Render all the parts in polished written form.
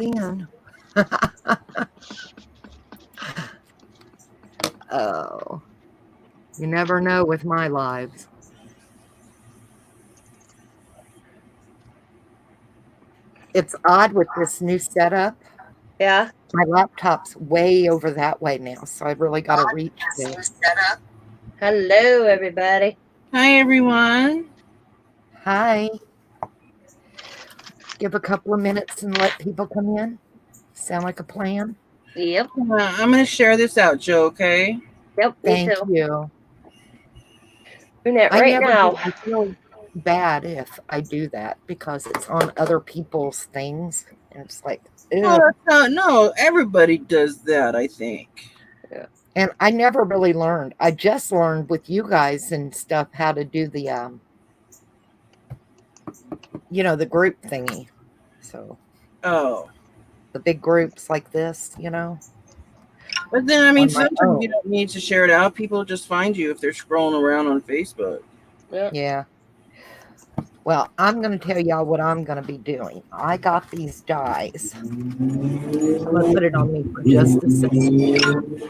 in. Oh, you never know with my lives. It's odd with this new setup. Yeah. My laptop's way over that way now, so I really got to Odd reach this there. new setup. Hello, everybody. Hi, everyone. Hi. Give a couple of minutes and let people come in. Sound like a plan? Yep. I'm going to share this out, Joe, okay? Yep. Me Thank too. you. Doing that I right never do. now. I feel bad if I do that because it's on other people's things. And it's like, Oh, ew. that's not, no, everybody does that, I think. Yeah. And I never really learned. I just learned with you guys and stuff how to do the, the group thingy. So Oh. the big groups like this, But then, I mean, on my sometimes you own. don't need to share it out. People just find you if they're scrolling around on Facebook. Yeah. Yeah. Well, I'm going to tell y'all what I'm going to be doing. I got these dies. I'm going to put it on me for just a second.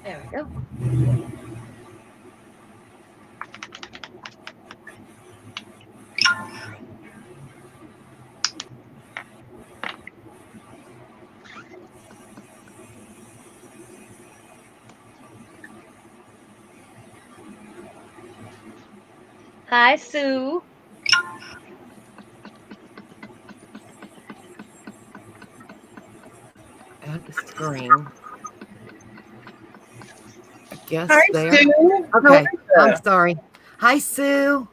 There we go. Hi, Sue. Add the screen. I guess Hi, there. Sue. Okay. I'm sorry. Hi, Sue.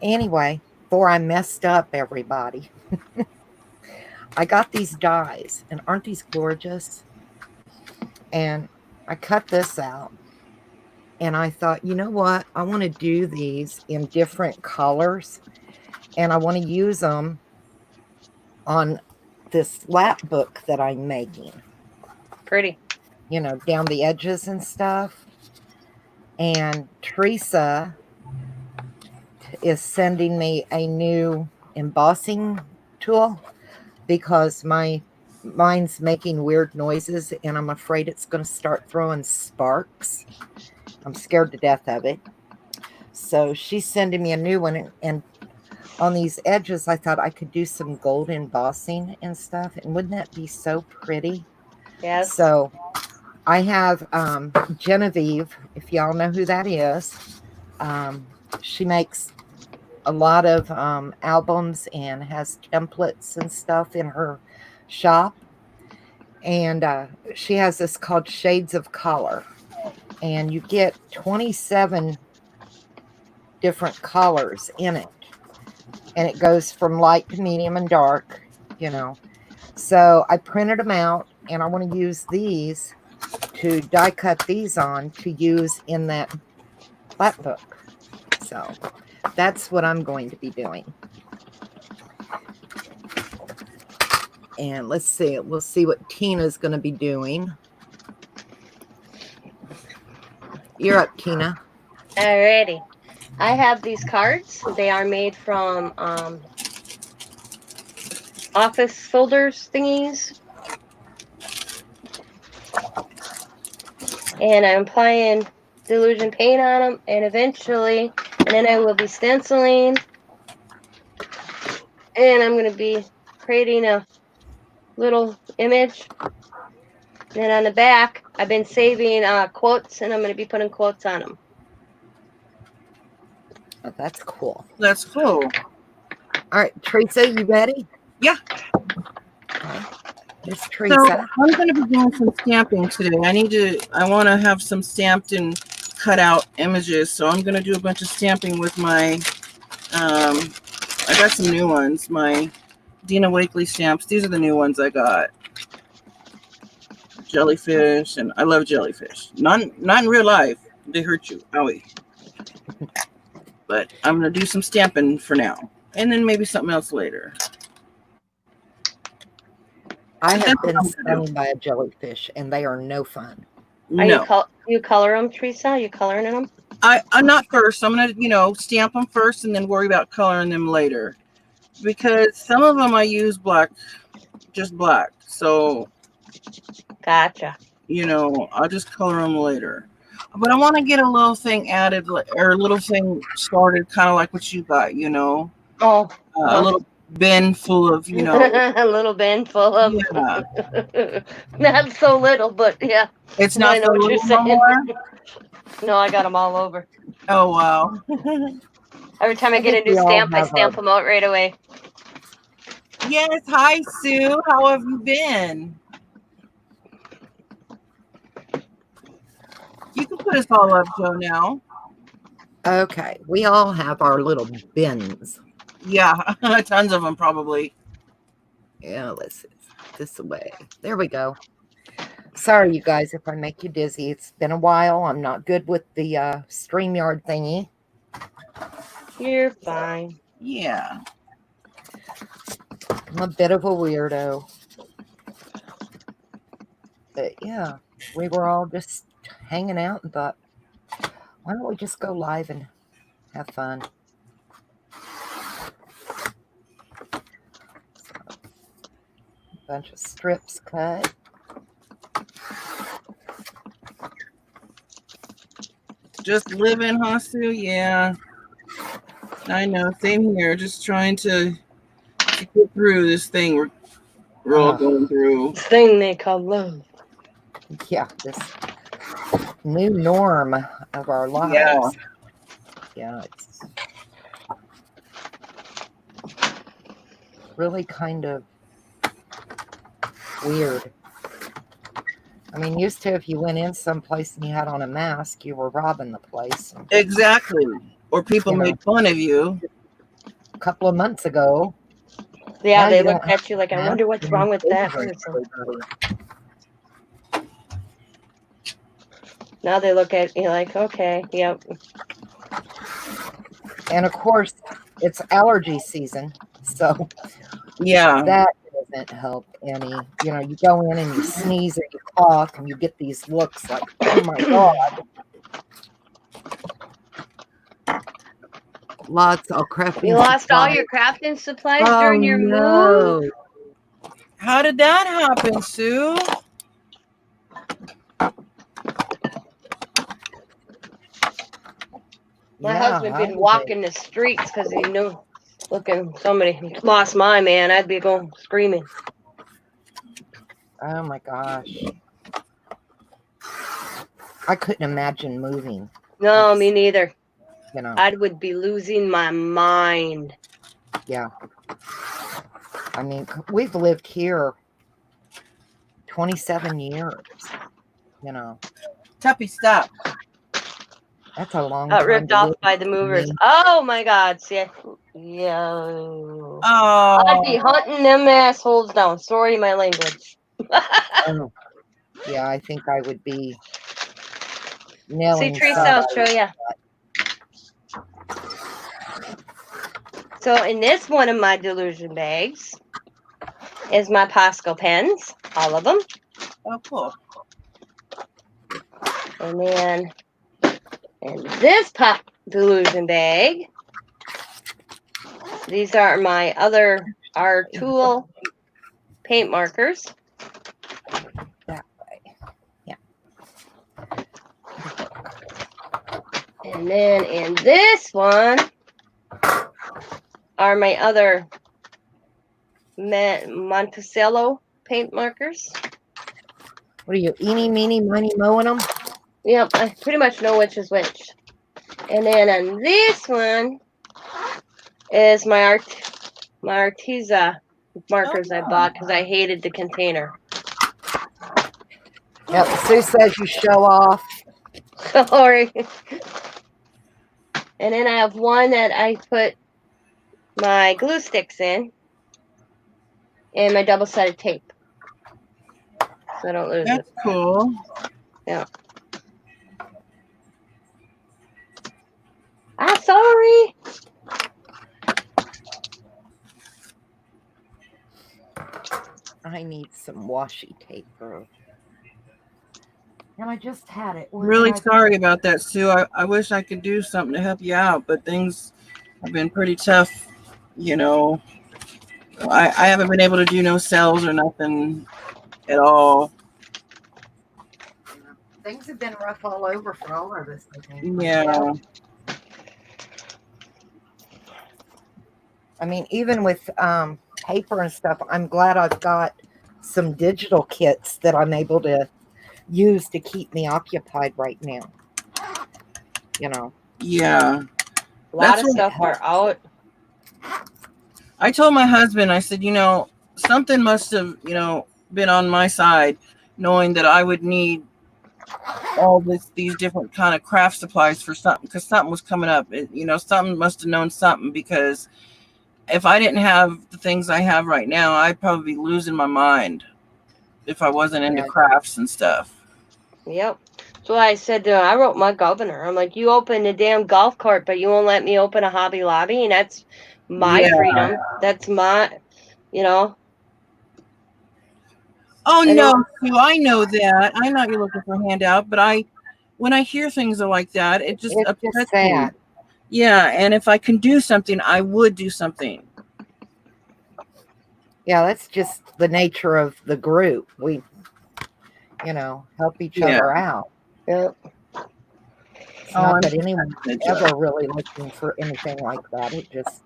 Anyway, before I messed up everybody, I got these dies, and aren't these gorgeous? And I cut this out, and I thought, you know what? I want to do these in different colors, and I want to use them on this lap book that I'm making, Pretty. Down the edges and stuff. And Teresa is sending me a new embossing tool because mine's making weird noises and I'm afraid it's going to start throwing sparks. I'm scared to death of it. So she's sending me a new one, and on these edges I thought I could do some gold embossing and stuff, and wouldn't that be so pretty? Yes. So I have Genevieve, if y'all know who that is. She makes a lot of albums and has templates and stuff in her shop. And she has this called Shades of Color. And you get 27 different colors in it. And it goes from light to medium and dark. So I printed them out, and I want to use these to die cut these on to use in that flat book. So that's what I'm going to be doing. And let's see, we'll see what Tina's going to be doing. You're up, Tina. Alrighty. I have these cards. They are made from office folders thingies. And I'm applying Delusion paint on them, and eventually, and then I will be stenciling, and I'm going to be creating a little image. And then on the back, I've been saving quotes, and I'm going to be putting quotes on them. Oh, that's cool. That's cool. All right, Teresa, you ready? Yeah. Okay. Here's So Teresa. I'm going to be doing some stamping today. I want to have some stamped and cut out images. So I'm going to do a bunch of stamping with my, I got some new ones, my Dina Wakely stamps. These are the new ones I got. Jellyfish, and I love jellyfish. Not in real life. They hurt you. Owie. But I'm going to do some stamping for now. And then maybe something else later. I have been stung by a jellyfish, and they are no fun. No. You color them, Teresa? Are you coloring them? I'm not first. I'm gonna, stamp them first and then worry about coloring them later. Because some of them I use black, just black. So, Gotcha. I'll just color them later. But I want to get a little thing added or a little thing started, kind of like what you got, Oh. a little bin full of, A little bin full of. Yeah. Not so little, but yeah. It's I not know so what you're little no saying. more. No, I got them all over. Oh wow. Every time I get a think we new all stamp, I have stamp them out right away. Yes. Hi, Sue. How have you been? You can put us all up, Joe, now. Okay, we all have our little bins. Yeah, tons of them probably. Yeah, let's see. This way. There we go. Sorry, you guys, if I make you dizzy. It's been a while. I'm not good with the StreamYard thingy. You're fine. Yeah. I'm a bit of a weirdo. But yeah, we were all just hanging out and thought, why don't we just go live and have fun? Bunch of strips cut. Just living, huh, Sue? Yeah. I know. Same here. Just trying to get through this thing we're all going through. This thing they call love. Yeah, this new norm of our lives. Yeah. Yeah, it's really kind of weird. I mean, used to, if you went in someplace and you had on a mask, you were robbing the place. Exactly. Or people made fun of you. A couple of months ago. Yeah, they looked at you like, I wonder what's wrong with that person. Now they look at you like, okay, yep. And of course, it's allergy season. So yeah, that doesn't help any. You go in and you sneeze or you cough and you get these looks like, oh my God. Lots of crafting. You lost all your crafting supplies Oh, during your move? How did that happen, Sue? My husband been walking the streets because he knew, looking, somebody lost my man. I'd be going screaming. Oh my gosh. I couldn't imagine moving. No, me neither. I would be losing my mind. Yeah. I mean, we've lived here 27 years. Tuppy, stop. That's a long Got time. ripped off by the movers. Oh my God. See, Oh. I'd be hunting them assholes down. Sorry, my language. Yeah, I think I would be nailing. See, Teresa, I'll show you. So in this one of my delusion bags is my Posco pens, all of them. Oh, cool. And then in this delusion bag, these are my other tool paint markers. That way. Yeah. And then in this one are my other Monticello paint markers. What are you, eeny, meeny, miny, mowing them? Yep, I pretty much know which is which. And then on this one is my Arteza markers I bought because I hated the container. Yep, Sue says you show off. Sorry. And then I have one that I put my glue sticks in and my double-sided tape. So I don't lose it. That's cool. Yeah. I'm sorry. I need some washi tape, girl. And I just had it. Where did Really I put sorry it? about that, Sue. I wish I could do something to help you out, but things have been pretty tough. You know, I haven't been able to do no sales or nothing at all. Things have been rough all over for all of us, I think, right Yeah. Yeah, now. I mean, even with paper and stuff, I'm glad I've got some digital kits that I'm able to use to keep me occupied right now. You know, yeah. A lot That's of what it stuff are helps. out. I told my husband. I said, something must have, been on my side, knowing that I would need all these different kind of craft supplies for something, because something was coming up. Something must have known something, because if I didn't have the things I have right now, I'd probably be losing my mind if I wasn't into Yeah, crafts and stuff. Yep. So I said to I wrote my governor. I'm like, you open the damn golf cart, but you won't let me open a Hobby Lobby, and that's my Yeah. freedom. That's my, you know. Oh And then no, Sue, I know that. I know you're looking for a handout, but when I hear things like that, it just it's just upsets me. sad. Yeah, and if I can do something, I would do something. Yeah, that's just the nature of the group. We, help each Yeah. other out. yeah. It's Oh, not I'm that just anyone's a ever judge. really looking for anything like that. It just,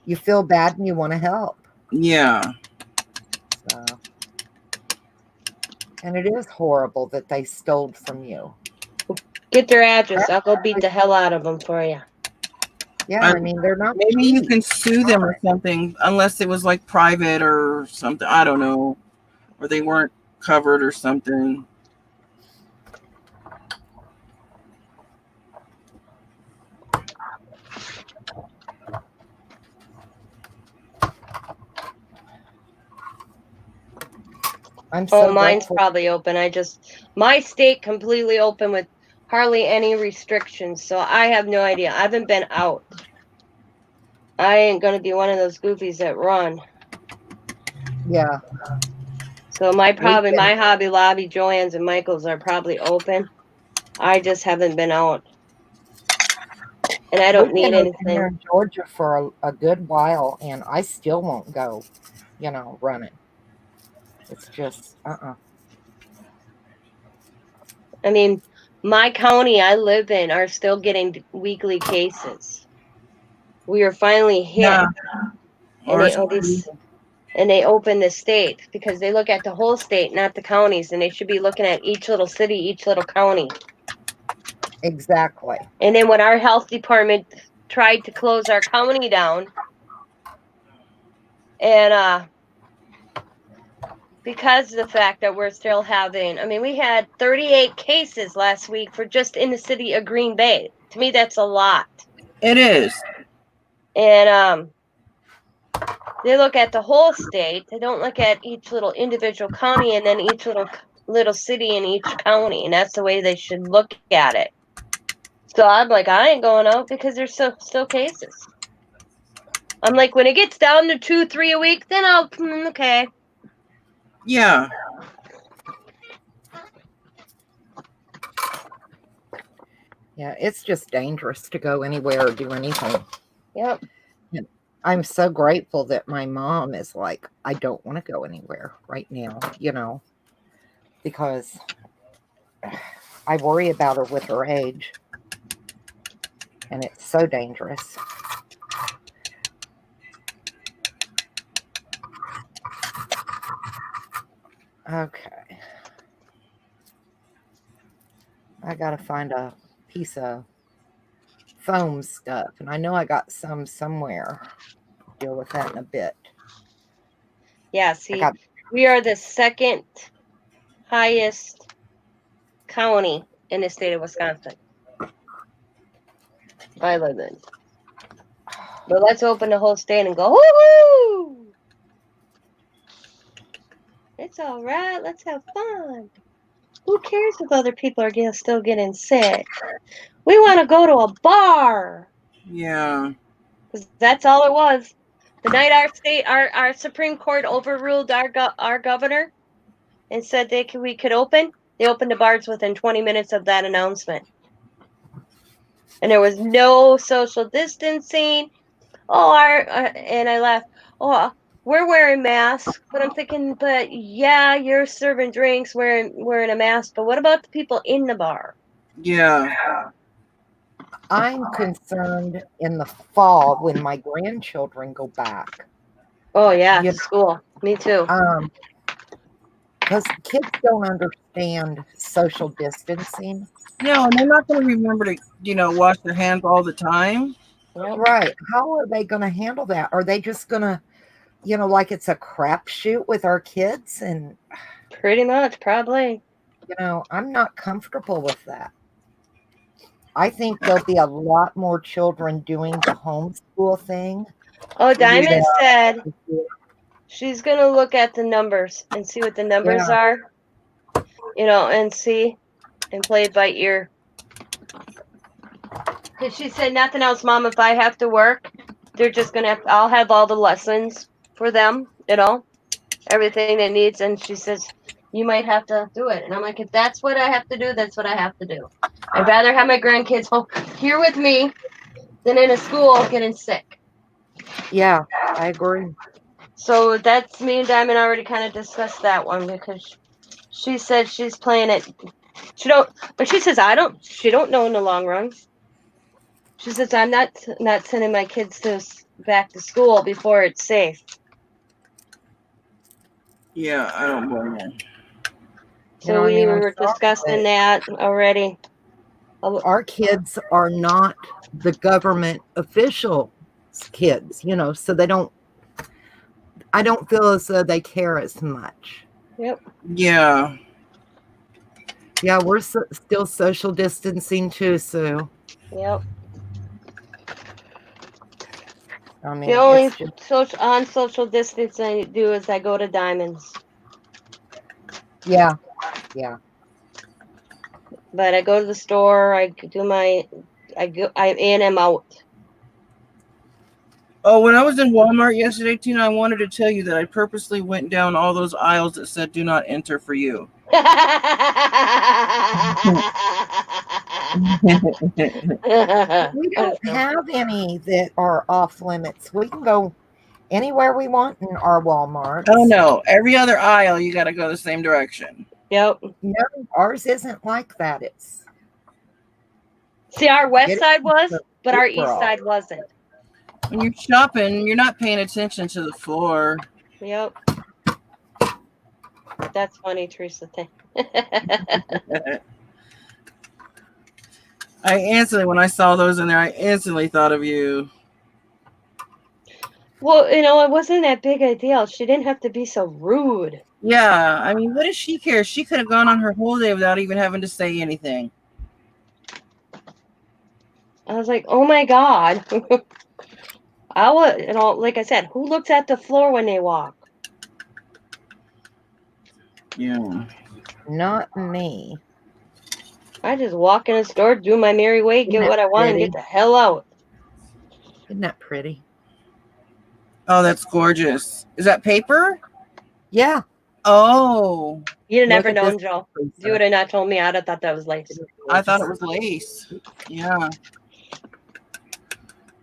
you feel bad and you want to help. Yeah. So, and it is horrible that they stole from you. Get their address. I'll go beat the hell out of them for you. Yeah, I, I mean, they're not maybe you cheap. can sue them or something, unless it was like private or something. I don't know, or they weren't covered or something. I'm Oh, so mine's grateful. probably open. My state completely open with hardly any restrictions, so I have no idea. I haven't been out. I ain't gonna be one of those goofies that run. Yeah, So we've been, my Hobby Lobby, Joann's, and Michael's are probably open. I just haven't been out, and I don't we've need been open here anything. in Georgia for a good while, and I still won't go, running. It's just, I mean, my county I live in are still getting weekly cases. We are finally hit, Yeah. and Or they open the state because they look at the whole state, not the counties, and they should be looking at each little city, each little county. exactly. And then when our health department tried to close our county down, and because of the fact that we're still having, I mean, we had 38 cases last week for just in the city of Green Bay. To me, that's a lot. it is. And they look at the whole state. They don't look at each little individual county and then each little city in each county, and that's the way they should look at it. So I'm like, I ain't going out because there's still cases. I'm like, when it gets down to 2, 3 a week, then I'll okay. Yeah. Yeah, it's just dangerous to go anywhere or do anything. Yep. And I'm so grateful that my mom is like, I don't want to go anywhere right now, because I worry about her with her age, and it's so dangerous. Okay. I got to find a piece of foam stuff, and I know I got some somewhere. Deal with that in a bit. Yeah, I see, got we are the second highest county in the state of Wisconsin by live in. But let's open the whole state and go, woohoo! It's all right. Let's have fun. Who cares if other people are still getting sick? We want to go to a bar. Yeah. Because that's all it was. The night our Supreme Court overruled our governor and said we could open, They opened the bars within 20 minutes of that announcement. And there was no social distancing. And I laughed. Oh, we're wearing masks, but I'm thinking, but yeah, you're serving drinks wearing a mask, but what about the people in the bar? Yeah. I'm concerned in the fall when my grandchildren go back. Oh yeah, You to school. Me too. Because kids don't understand social distancing. No, and they're not going to remember to, wash their hands all the time. Yep. Right. How are they going to handle that? Are they just going to, like it's a crapshoot with our kids? And, Pretty much, probably. I'm not comfortable with that. I think there'll be a lot more children doing the homeschool thing. Oh, Diamond Yeah. said she's going to look at the numbers and see what the numbers are, and see and play it by ear. Because she said, nothing else, Mom, if I have to work, they're just going to I'll have all the lessons for them, everything they needs. And she says, you might have to do it. And I'm like, if that's what I have to do, that's what I have to do. I'd rather have my grandkids home here with me than in a school getting sick. Yeah, I agree. So that's me and Diamond already kind of discussed that one because she said she's playing it. But she says she don't know in the long run. She says I'm not sending my kids back to school before it's safe. Yeah, I don't blame you. So we were discussing that already. Our kids are not the government official kids, so I don't feel as though they care as much. Yep. Yeah. Yeah, we're still social distancing too, Sue. Yep. I mean, the only social distance I do is I go to Diamonds. Yeah. But I go to the store. I am out. Oh, when I was in Walmart yesterday, Tina, I wanted to tell you that I purposely went down all those aisles that said "Do not enter" for you. We don't have any that are off limits. We can go anywhere we want in our Walmart. Oh no, every other aisle you got to go the same direction. Yep. No, ours isn't like that. See, our west side was, but our east side wasn't. When you're shopping, you're not paying attention to the floor. Yep. That's funny, Teresa. When I saw those in there, I instantly thought of you. Well, it wasn't that big a deal. She didn't have to be so rude. Yeah, I mean, what does she care? She could have gone on her whole day without even having to say anything. I was like, oh my God. Like I said, who looks at the floor when they walk? Yeah. Not me. I just walk in a store, do my merry way, get what I want, and get the hell out. Isn't that pretty? Oh, that's gorgeous. Is that paper? Yeah. Oh. You'd have never known, Joe. If you would have not told me, I'd have thought that was lace. I thought it was lace. Yeah.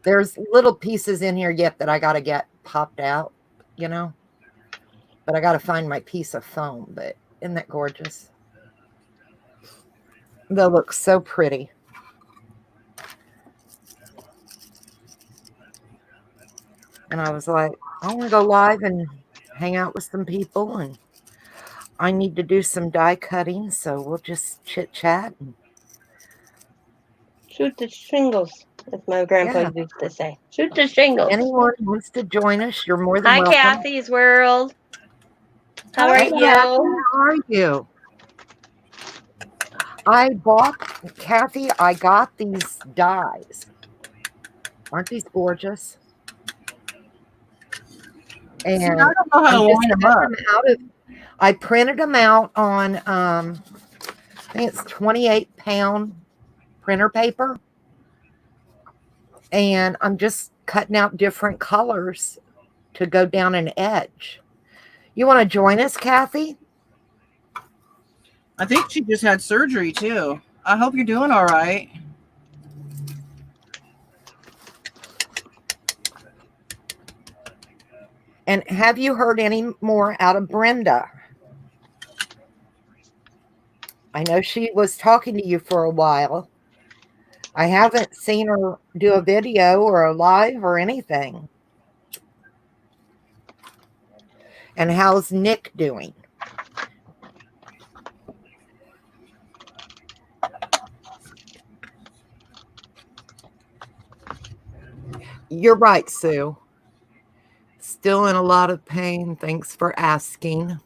There's little pieces in here yet that I got to get popped out, But I got to find my piece of foam. But isn't that gorgeous? They look so pretty. And I was like, I want to go live and hang out with some people. And I need to do some die cutting. So we'll just chit chat. Shoot the shingles, as my grandpa used to say. Shoot the shingles. Anyone wants to join us, you're more than welcome. Hi, Kathy's World. How are you? How are you? Kathy, I got these dies. Aren't these gorgeous? And I don't know how to line them up. I printed them out on, I think it's 28-pound printer paper. And I'm just cutting out different colors to go down an edge. You want to join us, Kathy? I think she just had surgery too. I hope you're doing all right. And have you heard any more out of Brenda? I know she was talking to you for a while. I haven't seen her do a video or a live or anything. And how's Nick doing? You're right, Sue. Still in a lot of pain. Thanks for asking.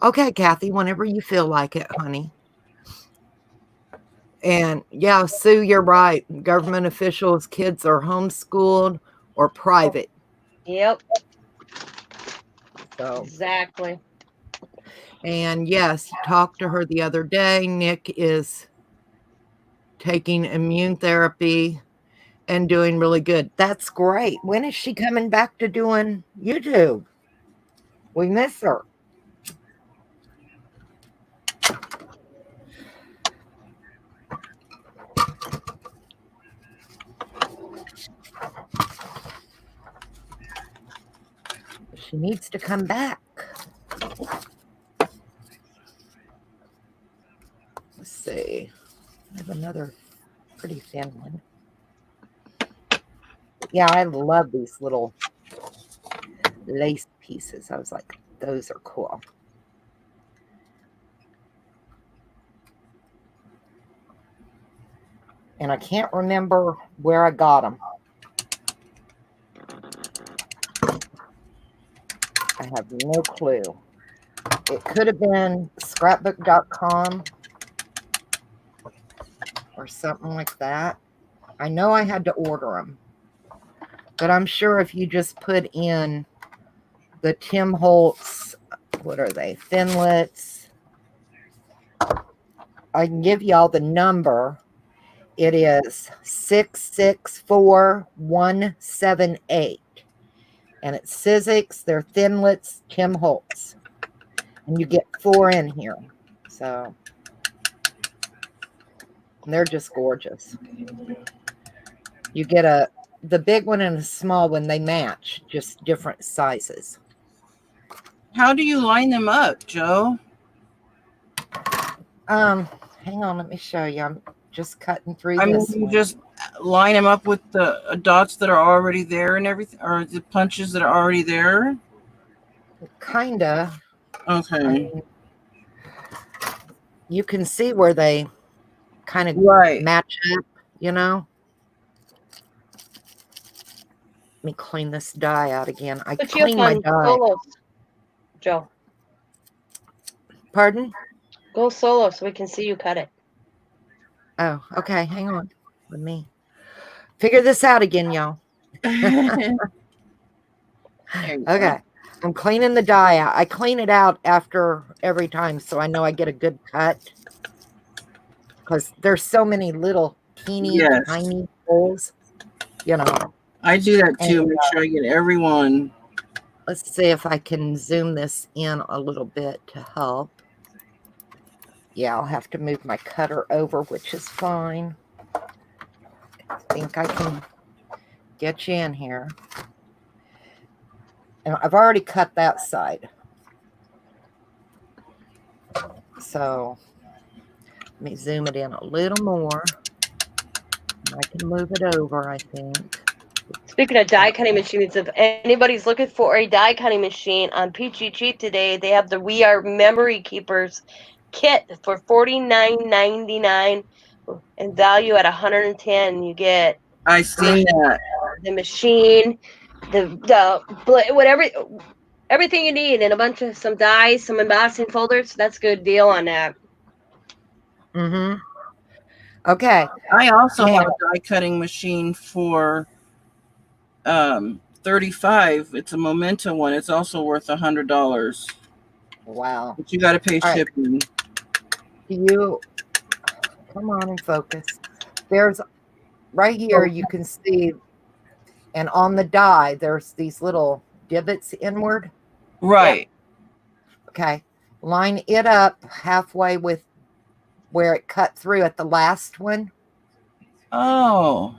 Okay, Kathy, whenever you feel like it, honey. And yeah, Sue, you're right. Government officials' kids are homeschooled or private. Yep. So, Exactly. and yes, talked to her the other day. Nick is taking immune therapy and doing really good. That's great. When is she coming back to doing YouTube? We miss her. She needs to come back. Let's see. I have another pretty thin one. Yeah, I love these little lace pieces. I was like, those are cool. And I can't remember where I got them. I have no clue. It could have been scrapbook.com or something like that. I know I had to order them. But I'm sure if you just put in the Tim Holtz, what are they? Thinlits. I can give y'all the number. It is 664178. And it's Sizzix. They're Thinlits, Tim Holtz. And you get 4 in here. So they're just gorgeous. You get the big one and a small one, they match, just different sizes. How do you line them up, Joe? Hang on, let me show you. I'm just cutting through I mean, this you one. just line them up with the dots that are already there and everything, or the punches that are already there? Kinda. Okay. I mean, you can see where they kind of Right. match up, you know? Let me clean this die out again. I Put you up clean my on die. solos, Joe. Pardon? Go solo so we can see you cut it. Oh, okay. Hang on. Let me figure this out again, y'all. There you go. Okay. I'm cleaning the die out. I clean it out after every time so I know I get a good cut. Because there's so many little teeny Yes. tiny holes, you know. I do that too. And, Make sure I get everyone. let's see if I can zoom this in a little bit to help. Yeah, I'll have to move my cutter over, which is fine. I think I can get you in here. And I've already cut that side. So let me zoom it in a little more. I can move it over, I think. Speaking of die cutting machines, if anybody's looking for a die cutting machine on Peachy Cheap today, they have the We Are Memory Keepers kit for $49.99 and value at $110. You get I seen that. the machine, whatever, everything you need, and a bunch of some dies, some embossing folders. That's a good deal on that. Mm-hmm. Okay. I also Now- have a die cutting machine for 35. It's a Momenta one. It's also worth $100. Wow. But you got to pay All right. shipping. Do you come on and focus? There's right here, you can see, and on the die, there's these little divots inward. Right. Okay. Line it up halfway with where it cut through at the last one, Oh,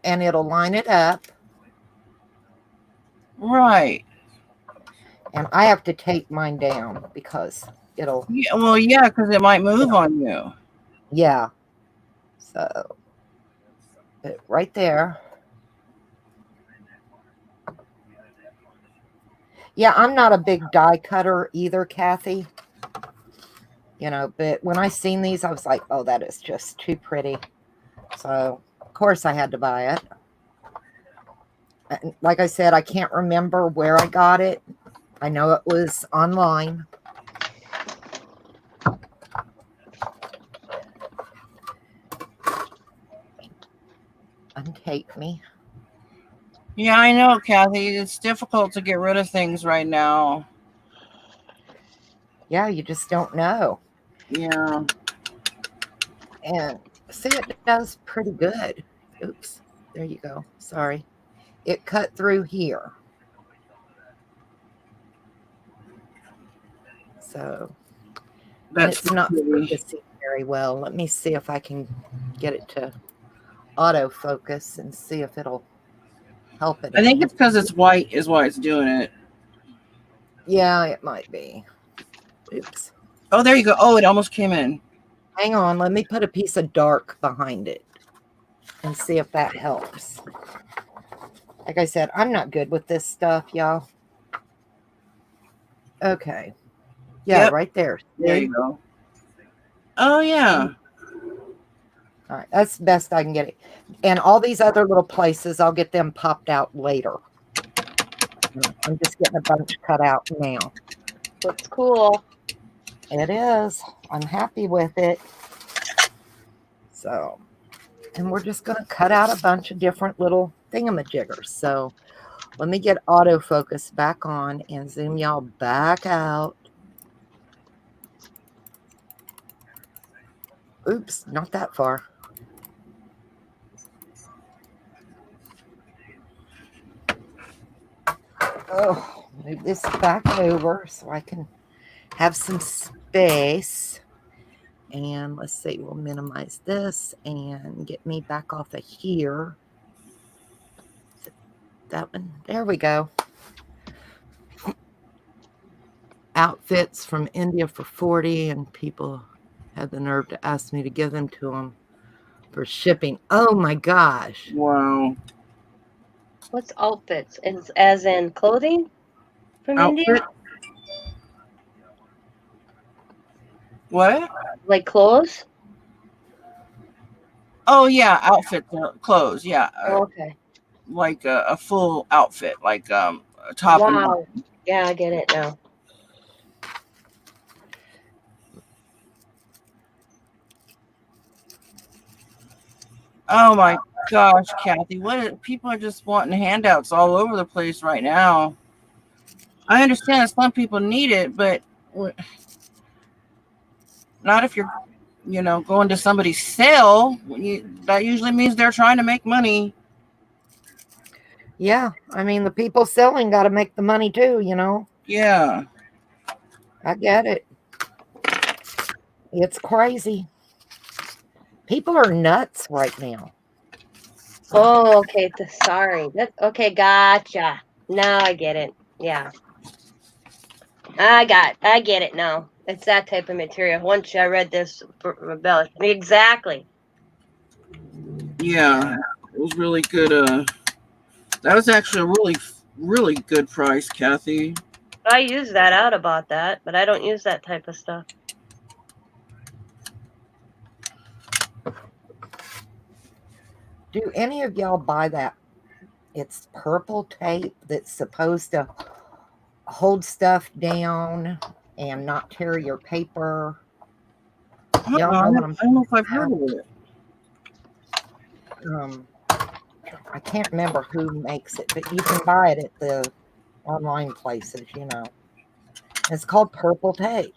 and it'll line it up. right. And I have to take mine down because it'll, Yeah, well, yeah, because it might move on you. yeah. So, but right there. Yeah, I'm not a big die cutter either, Kathy. You know, but when I seen these, I was like, oh, that is just too pretty. So, of course, I had to buy it. And like I said, I can't remember where I got it. I know it was online. Untake me. Yeah, I know, Kathy. It's difficult to get rid of things right now. Yeah, you just don't know. Yeah. And see, it does pretty good. Oops, there you go. Sorry. It cut through here. So, and That's it's not pretty. focusing very well. Let me see if I can get it to autofocus and see if it'll help it I think any. it's because it's white is why it's doing it. Yeah, it might be. Oops. Oh, there you go. Oh, it almost came in. Hang on. Let me put a piece of dark behind it and see if that helps. Like I said, I'm not good with this stuff, y'all. Okay. Yeah, Yep. right there. There See? you go. Oh, yeah. All right. That's the best I can get it. And all these other little places, I'll get them popped out later. I'm just getting a bunch cut out now. Looks cool. It is. I'm happy with it. So, and we're just going to cut out a bunch of different little thingamajiggers. So, let me get autofocus back on and zoom y'all back out. Oops, not that far. Oh, move this back over so I can have some space. And let's see, we'll minimize this and get me back off of here. That one, there we go. Outfits from India for 40, and people had the nerve to ask me to give them to them for shipping. Oh my gosh. Wow. What's outfits? As in clothing from Outfit? India? What? Like clothes? Oh, yeah. Outfit clothes. Yeah. Okay. Like a full outfit, like a top and bottom. Wow. Yeah, I get it now. Oh my gosh, Kathy, people are just wanting handouts all over the place right now. I understand some people need it, but not if you're, going to somebody's sale. That usually means they're trying to make money. Yeah, I mean, the people selling got to make the money too, Yeah. I get it. It's crazy. People are nuts right now. Oh, okay. Sorry. Okay, gotcha. Now I get it. Yeah. I get it now. It's that type of material. Once I read this for rebellion. Exactly. Yeah. It was really good. That was actually a really, really good price, Kathy. I use that out about that, but I don't use that type of stuff. Do any of y'all buy that? It's purple tape that's supposed to hold stuff down and not tear your paper. Y'all know what I don't know if I've heard of it. I can't remember who makes it, but you can buy it at the online places, It's called purple tape.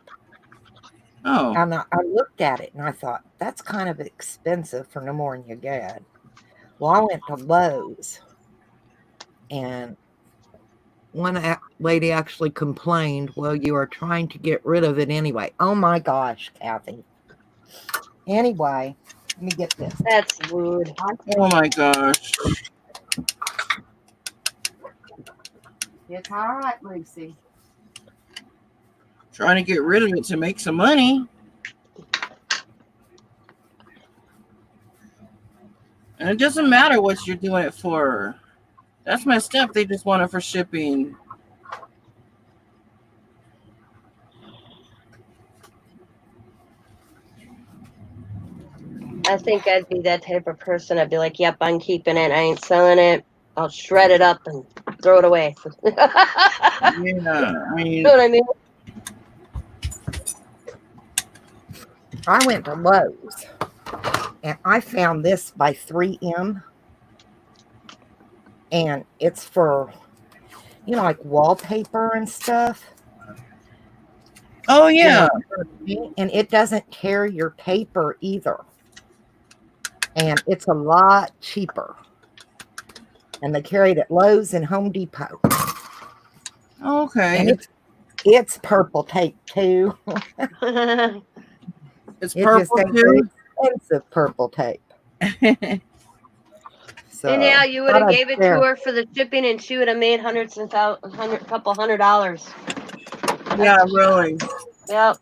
Oh. And I looked at it and I thought, that's kind of expensive for no more than you get. Well, I went to Lowe's and one lady actually complained, well, you are trying to get rid of it anyway. Oh my gosh, Kathy. Anyway, let me get this. That's rude. Oh my gosh. It's all right, Lucy. Trying to get rid of it to make some money. And it doesn't matter what you're doing it for. That's messed up. They just want it for shipping. I think I'd be that type of person. I'd be like, yep, I'm keeping it. I ain't selling it. I'll shred it up and throw it away. Yeah, I You mean, know what I mean? I went to Lowe's and I found this by 3M. And it's for, like wallpaper and stuff. oh yeah. And it doesn't tear your paper either. And it's a lot cheaper. And they carry it at Lowe's and Home Depot. Okay. And it's purple tape too. It's It purple just ain't too. very expensive purple tape. So And yeah, you would have thought I'd gave it share. to her for the shipping, and she would have made couple $100. Yeah, really. Yep.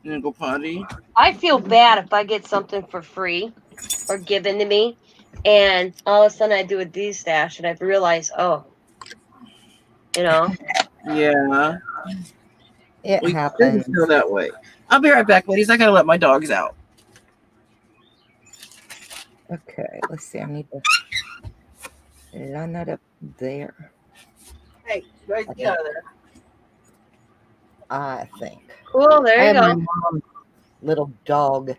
You gonna go potty? I feel bad if I get something for free or given to me, and all of a sudden I do a D-stash, and I've realized, oh, Yeah. It We happens. shouldn't feel that way. I'll be right back, ladies. I gotta let my dogs out. Okay, let's see. I need to line that up there. Hey, guys, get out of there. I think. cool, I there you have my go. mom's little dog.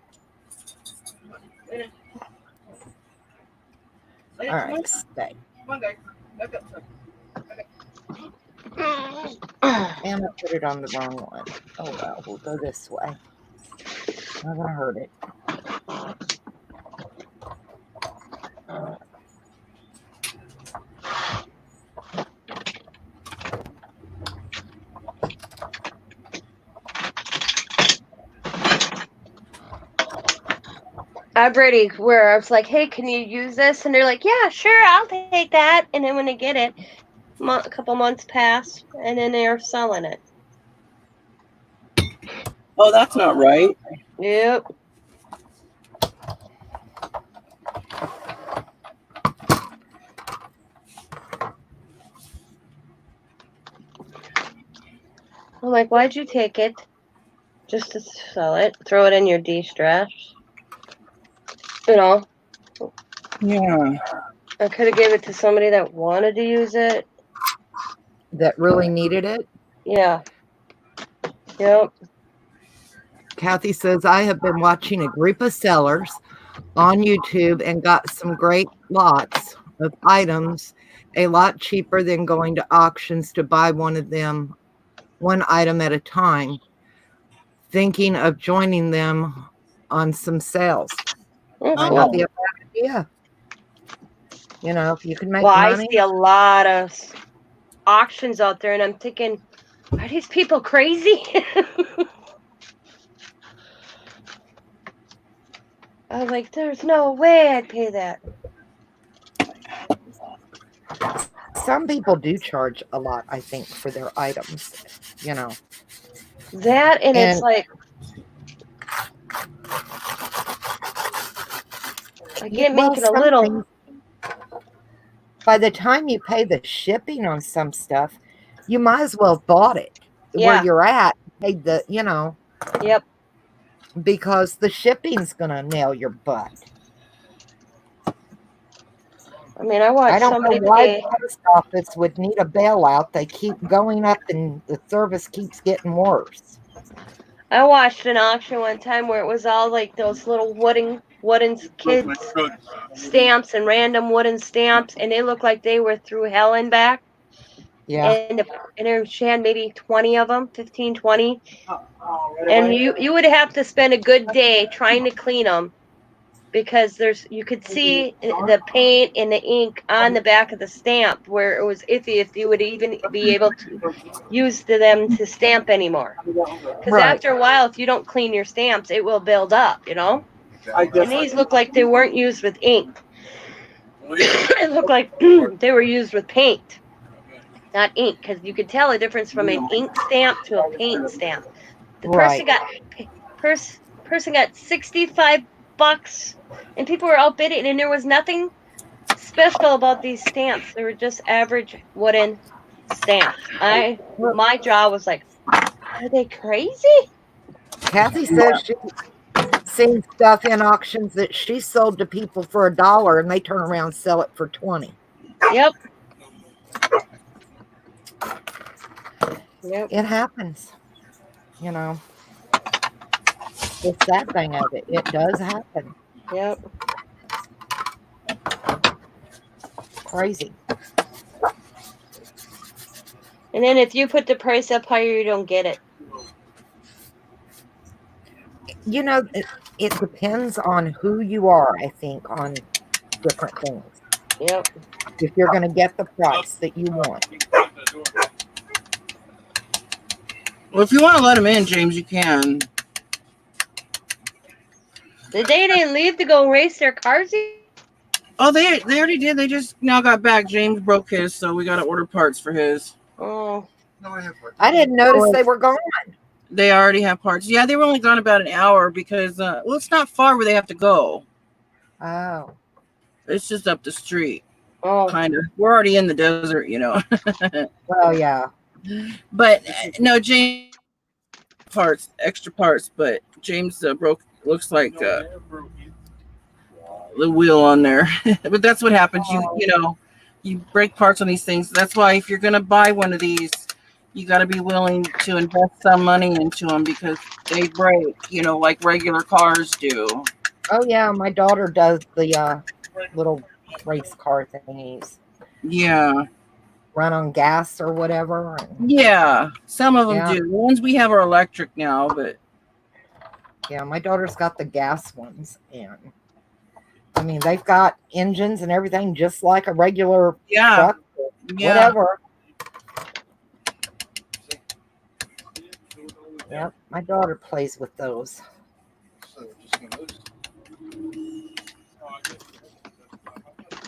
All right, stay. Come on, guys. Back up. And I put it on the wrong one. Oh well, we'll go this way. Not gonna hurt it. I'm ready. Where I was like, hey, can you use this? And they're like, yeah, sure, I'll take that. And then when they get it, a couple months pass, and then they're selling it. Oh, that's not right. Yep. I'm like, why'd you take it? Just to sell it? Throw it in your D-stash. You know, Yeah. I could have gave it to somebody that wanted to use it. That really needed it. Yeah. Yep. Kathy says, I have been watching a group of sellers on YouTube and got some great lots of items, a lot cheaper than going to auctions to buy one item at a time. Thinking of joining them on some sales. Oh, Might cool. not be a bad idea. If you can make Well, I money. see a lot of auctions out there, and I'm thinking, are these people crazy? I was like, there's no way I'd pay that. Some people do charge a lot, I think, for their items. That, and it's like, I can't make it a little. By the time you pay the shipping on some stuff, you might as well have bought it Yeah. where you're at. Paid the, Yep. because the shipping's gonna nail your butt. I mean, I watched I don't somebody know why pay. the post office would need a bailout. They keep going up, and the service keeps getting worse. I watched an auction one time where it was all like those little wooden kids stamps and random wooden stamps, and they looked like they were through hell and back. Yeah. And she had maybe 20 of them, 15, 20. And you would have to spend a good day trying to clean them because you could see the paint and the ink on the back of the stamp where it was iffy if you would even be able to use them to stamp anymore. Because after a while, if you don't clean your stamps, it will build up, And these look like they weren't used with ink. It looked like they were used with paint, not ink, because you could tell a difference from an ink stamp to a paint stamp. The person got $65, and people were outbidding, and there was nothing special about these stamps. They were just average wooden stamps. My jaw was like, are they crazy? Kathy says she's seen stuff in auctions that she sold to people for $1 and they turn around and sell it for 20. Yep. It happens. It's that thing of it. It does happen. Yep. Crazy. And then if you put the price up higher, you don't get it. It depends on who you are, I think, on different things. Yep. If you're going to get the price that you want. Well, if you want to let them in, James, you can. They didn't leave to go race their cars. Oh, they already did. They just now got back. James broke his, so we got to order parts for his. Oh. I didn't notice they were gone. They already have parts. Yeah, they were only gone about an hour because, it's not far where they have to go. Oh. It's just up the street. Oh. Kind of. We're already in the desert, Well, yeah. But, no, James extra parts, but James looks like the wheel on there. But that's what happens. You break parts on these things. That's why if you're going to buy one of these, you got to be willing to invest some money into them because they break, like regular cars do. Oh, yeah. My daughter does the little race car thingies. Yeah. Run on gas or whatever. Yeah. Some of them do. The ones we have are electric now, but. Yeah, my daughter's got the gas ones. And I mean, they've got engines and everything just like a regular truck or whatever. Yep, my daughter plays with those.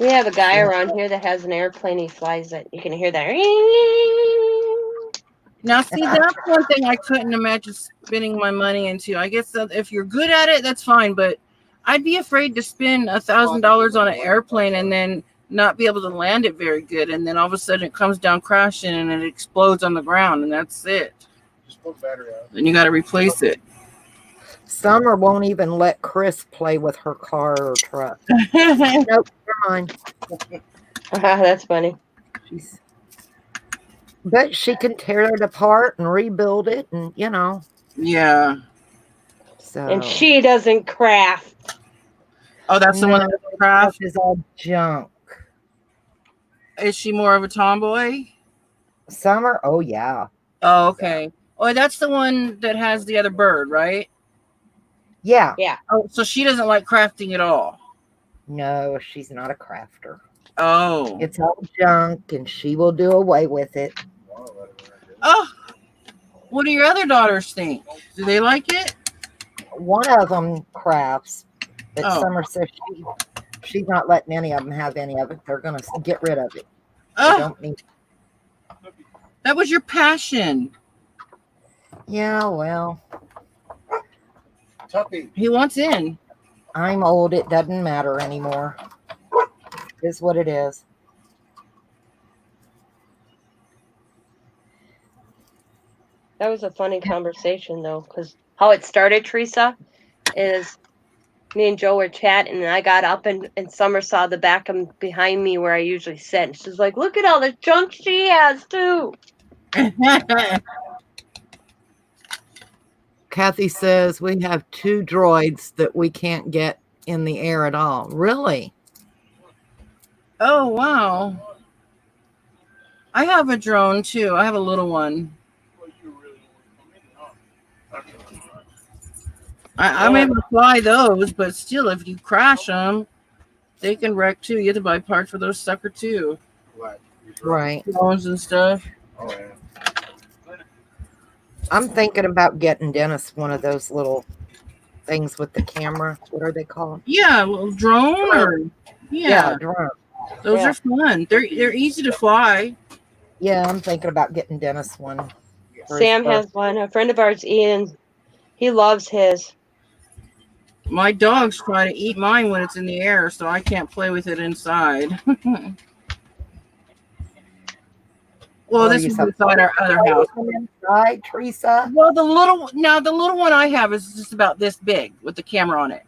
We have a guy around here that has an airplane. He flies it. You can hear that. Now, see, that's one thing I couldn't imagine spending my money into. I guess that if you're good at it, that's fine. But I'd be afraid to spend $1,000 on an airplane and then not be able to land it very good. And then all of a sudden it comes down crashing and it explodes on the ground. And that's it. Just pull the battery out. Then you got to replace it. Summer won't even let Chris play with her car or truck. Nope, never mind. That's funny. But she can tear it apart and rebuild it, and Yeah. So. And she doesn't craft. Oh, that's the one that doesn't craft? Is all junk. Is she more of a tomboy? Summer? Oh, yeah. Oh, okay. Oh, that's the one that has the other bird, right? Yeah. Yeah. Oh, so she doesn't like crafting at all? No, she's not a crafter. Oh. It's all junk, and she will do away with it. Oh. What do your other daughters think? Do they like it? One of them crafts, but Summer says she's not letting any of them have any of it. They're going to get rid of it. Oh. They don't need it. That was your passion. Yeah, well. Tuppy. He wants in. I'm old. It doesn't matter anymore. It is what it is. That was a funny conversation, though, because how it started, Teresa, is me and Joe were chatting, and I got up, and Summer saw the back of behind me where I usually sit. And she's like, look at all the junk she has, too. Kathy says we have 2 droids that we can't get in the air at all. Really? Oh, wow. I have a drone, too. I have a little one. I'm able to fly those, but still, if you crash them, they can wreck too. You have to buy parts for those sucker too. Right. Drones and stuff. I'm thinking about getting Dennis one of those little things with the camera. What are they called? Yeah, a little drone or Yeah, drone. those Yeah. are fun. They're easy to fly. Yeah, I'm thinking about getting Dennis one. for his Sam has one. A friend of ours, Ian, he loves his. My dogs try to eat mine when it's in the air, so I can't play with it inside. Well, this is inside our other house. Inside, Teresa. Well, the little one I have is just about this big with the camera on it.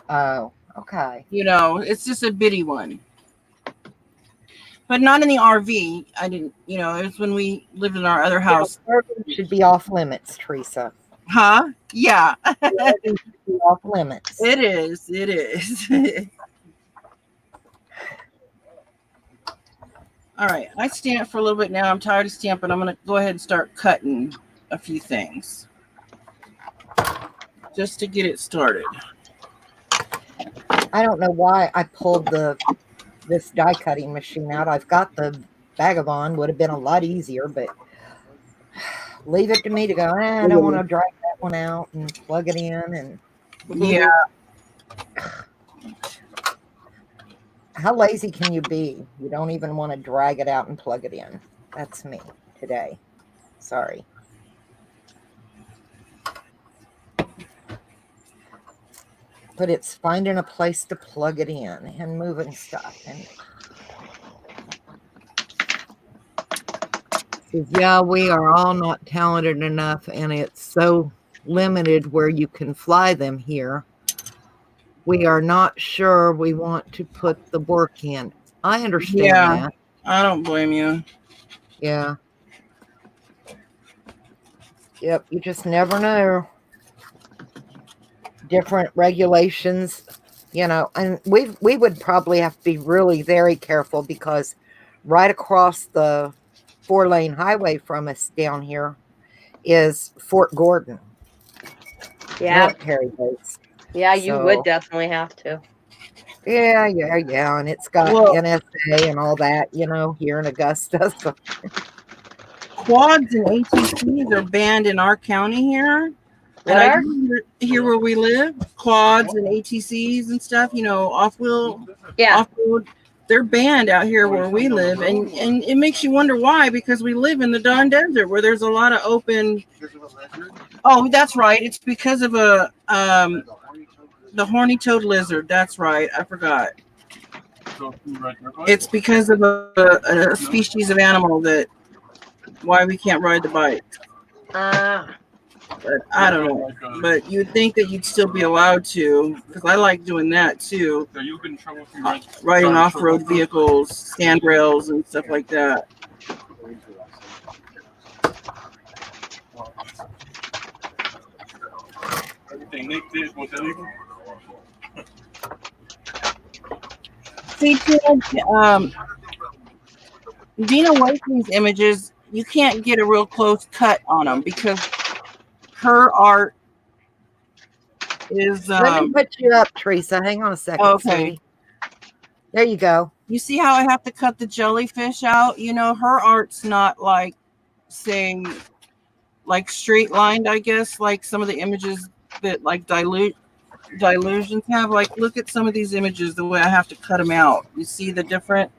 Oh, okay. You know, it's just a bitty one. But not in the RV. I didn't, it's when we lived in our other house. RV should be off limits, Teresa. Huh? Yeah. RV should be off limits. It is. It is. All right. I stamped for a little bit now. I'm tired of stamping. I'm going to go ahead and start cutting a few things just to get it started. I don't know why I pulled this die cutting machine out. I've got the Vagabond. Would have been a lot easier, but leave it to me to go. I don't want to drag that one out and plug it in. And yeah. How lazy can you be? You don't even want to drag it out and plug it in. That's me today. Sorry. But it's finding a place to plug it in and moving stuff. And yeah, we are all not talented enough, and it's so limited where you can fly them here. We are not sure we want to put the work in. I understand that. I don't blame you. Yeah. Yep, you just never know. Different regulations, and we would probably have to be really very careful because right across the 4-lane highway from us down here is Fort Gordon. Yeah. Military base. Yeah, you would definitely have to. Yeah. And it's got NSA and all that, here in Augusta. So. Quads and ATCs are banned in our county here. Here where we live, quads and ATCs and stuff, off-wheel, off-road, they're banned out here where we live. And it makes you wonder why, because we live in the darn desert where there's a lot of open. Oh, that's right. It's because of the horny-toed lizard. That's right. I forgot. It's because of a species of animal why we can't ride the bike. But I don't know. But you'd think that you'd still be allowed to, because I like doing that too. Riding off-road vehicles, handrails, and stuff like that. See, Dina Whiteley's images, you can't get a real close cut on them because her art is. Let me put you up, Teresa. Hang on a second. Okay. Sweetie. There you go. You see how I have to cut the jellyfish out? Her art's not like, say, like straight lined, I guess, like some of the images that like delusions have. Like, look at some of these images, the way I have to cut them out. You see the different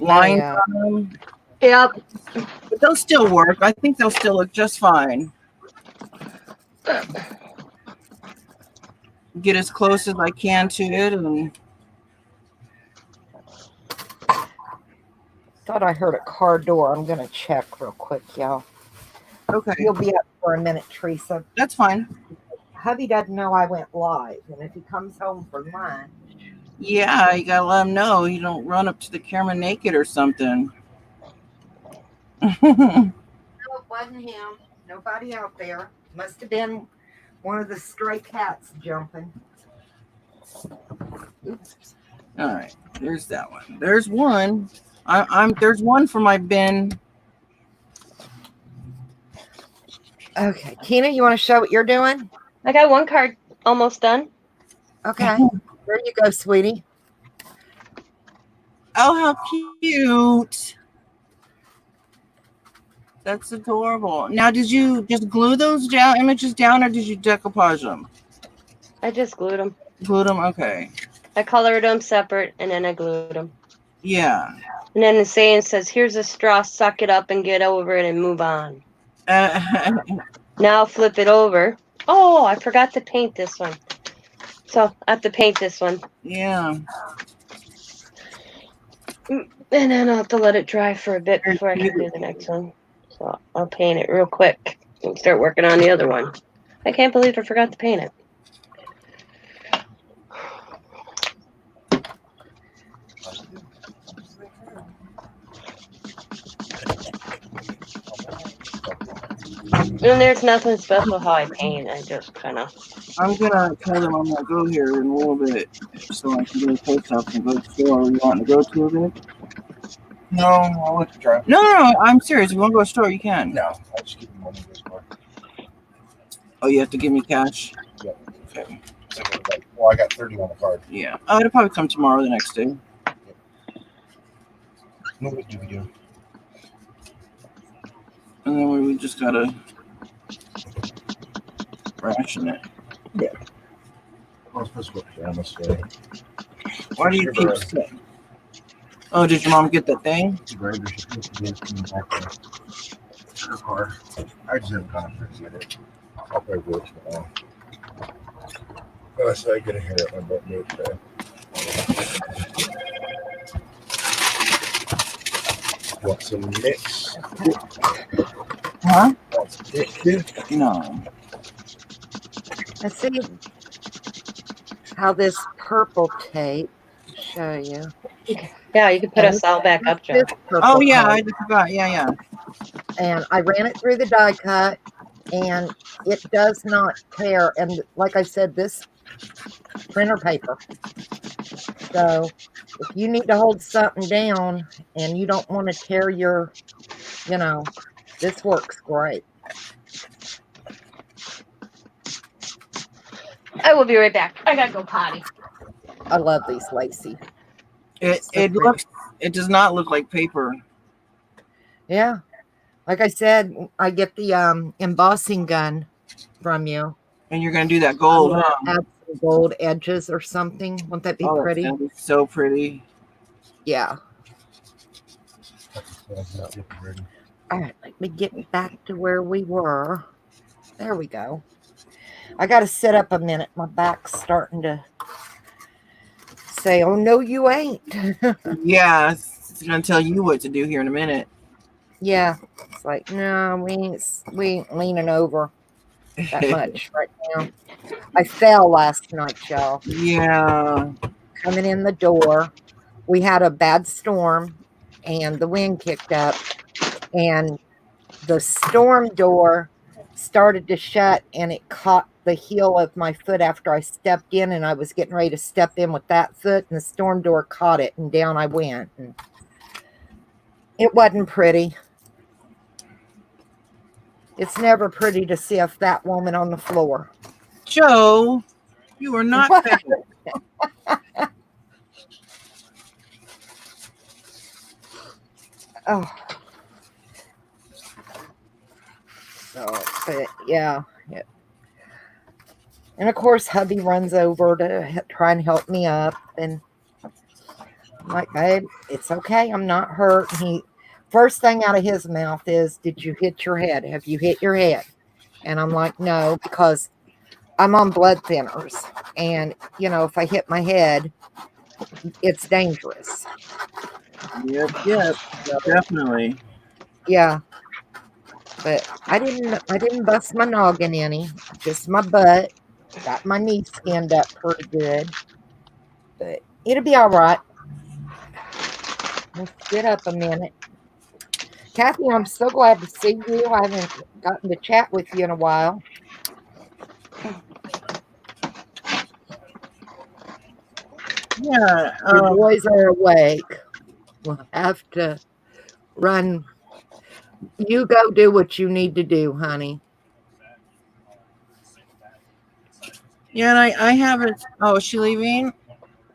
lines on them? Yep. But they'll still work. I think they'll still look just fine. Get as close as I can to it. And thought I heard a car door. I'm going to check real quick, y'all. Okay. You'll be up for a minute, Teresa. That's fine. Hubby doesn't know I went live, and if he comes home for lunch. Yeah, you got to let him know. You don't run up to the camera naked or something. No, it wasn't him. Nobody out there. Must have been one of the stray cats jumping. Oops. All right, there's that one. There's one. There's one for my bin. Okay, Tina, you want to show what you're doing? I got one card almost done. Okay. There you go, sweetie. Oh, how cute. That's adorable. Now, did you just glue those images down, or did you decoupage them? I just glued them. Glued them? Okay. I colored them separate, and then I glued them. Yeah. And then the saying says, here's a straw, suck it up and get over it and move on. Now flip it over. Oh, I forgot to paint this one. So I have to paint this one. Yeah. And then I'll have to let it dry for a bit before I can do the next one. So I'll paint it real quick and start working on the other one. I can't believe I forgot to paint it. And there's nothing special how I paint. I just kind of... I'm gonna tell them I'm gonna go here in a little bit, so I can go to the post office and go to the store. You want to go to a bit? No, I'll let you drive. No, I'm serious. If you want to go to the store, you can. No, I'll just give you money this car. Oh, you have to give me cash? Yeah. Okay. Well, I got 30 on the card. Yeah. Oh, it'll probably come tomorrow or the next day. No, what do we do? And then we just gotta ration it. I was supposed to go down this way. Why do you keep saying? Oh, did your mom get that thing? The grinder she's supposed to get in back to her car. I just haven't gone up there to get it. I'll probably do it tomorrow. Oh, so I get a hair at my butt move today. Want some mix? Huh? Want some mix too? No. Let's see how this purple tape show you. Yeah, you can put us all back up, Joe. This purple Oh, yeah, I tape, just forgot. Yeah. and I ran it through the die cut, and it does not tear. And like I said, this printer paper. So if you need to hold something down and you don't want to tear your, this works great. I will be right back. I gotta go potty. I love these Lacey. It does not look like paper. Yeah. Like I said, I get the embossing gun from you. And you're gonna do that gold, huh? Add some gold edges or something. Wouldn't that be Oh, pretty? that's gonna be so pretty. Yeah. All right, let me get back to where we were. There we go. I got to sit up a minute. My back's starting to say, oh, no, you ain't. Yeah, it's gonna tell you what to do here in a minute. Yeah. It's like, no, we ain't leaning over that much right now. I fell last night, y'all. Yeah. Coming in the door. We had a bad storm and the wind kicked up, and the storm door started to shut, and it caught the heel of my foot after I stepped in, and I was getting ready to step in with that foot, and the storm door caught it, and down I went. And it wasn't pretty. It's never pretty to see a fat woman on the floor. Joe, you are not fat. Oh. So, but yeah. And of course, hubby runs over to try and help me up. And I'm like, babe, it's okay. I'm not hurt. And first thing out of his mouth is, did you hit your head? Have you hit your head? And I'm like, no, because I'm on blood thinners. And, if I hit my head, it's dangerous. Yep, definitely. Yeah. But I didn't bust my noggin any, just my butt. Got my knee skinned up pretty good. But it'll be all right. Let's get up a minute. Kathy, I'm so glad to see you. I haven't gotten to chat with you in a while. Yeah. Your boys are awake. We'll have to run. You go do what you need to do, honey. Yeah, and I haven't. Oh, is she leaving?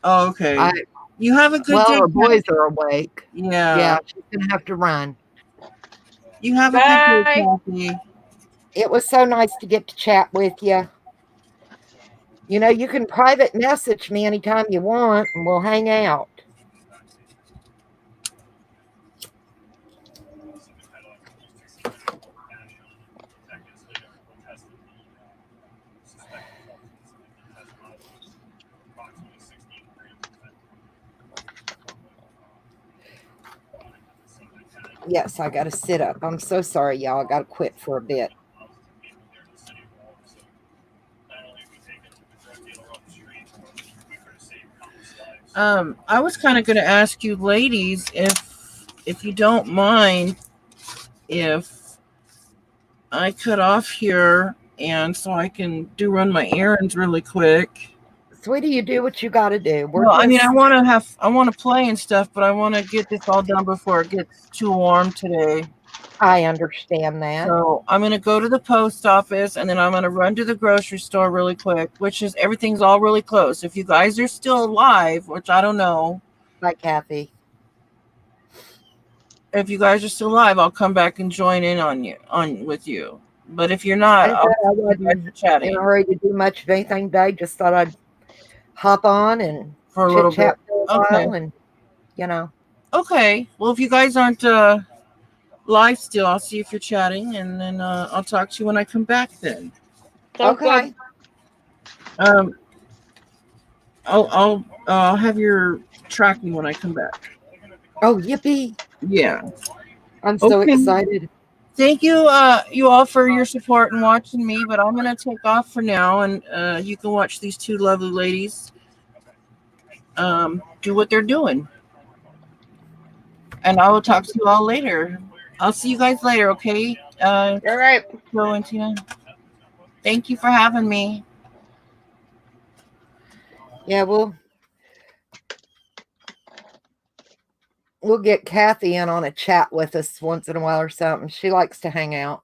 Oh, okay. I You have a good Well, day, her boys Kathy. are awake. Yeah. Yeah, she's gonna have to run. You have a good day, Bye. Kathy. It was so nice to get to chat with you. You know, you can private message me anytime you want, and we'll hang out. Yes, I got to sit up. I'm so sorry, y'all. I got to quit for a bit. I was kind of going to ask you, ladies, if you don't mind, if I cut off here, and so I can run my errands really quick. Sweetie, you do what you got to do. We're Well, I mean, just, I want to play and stuff, but I want to get this all done before it gets too warm today. I understand that. So I'm gonna go to the post office, and then I'm gonna run to the grocery store really quick, which is everything's all really close. If you guys are still alive, which I don't know, Bye, Kathy. if you guys are still alive, I'll come back and join in on with you. But if you're not, I said I'll I you guys wasn't are in chatting a hurry to do much of anything today. Just thought I'd hop on and for a chit little bit. chat for a Okay. while, and you know. Okay. Well, if you guys aren't live still, I'll see if you're chatting, and then I'll talk to you when I come back. Then. Sounds Okay. good. Um, I'll have your tracking when I come back. Oh, yippee! Yeah. I'm so Okay. excited. Thank you, you all for your support and watching me. But I'm gonna take off for now, and you can watch these two lovely ladies do what they're doing. And I will talk to you all later. I'll see you guys later, okay? All right. Joe and Tina. Thank you for having me. Yeah, we'll get Kathy in on a chat with us once in a while or something. She likes to hang out.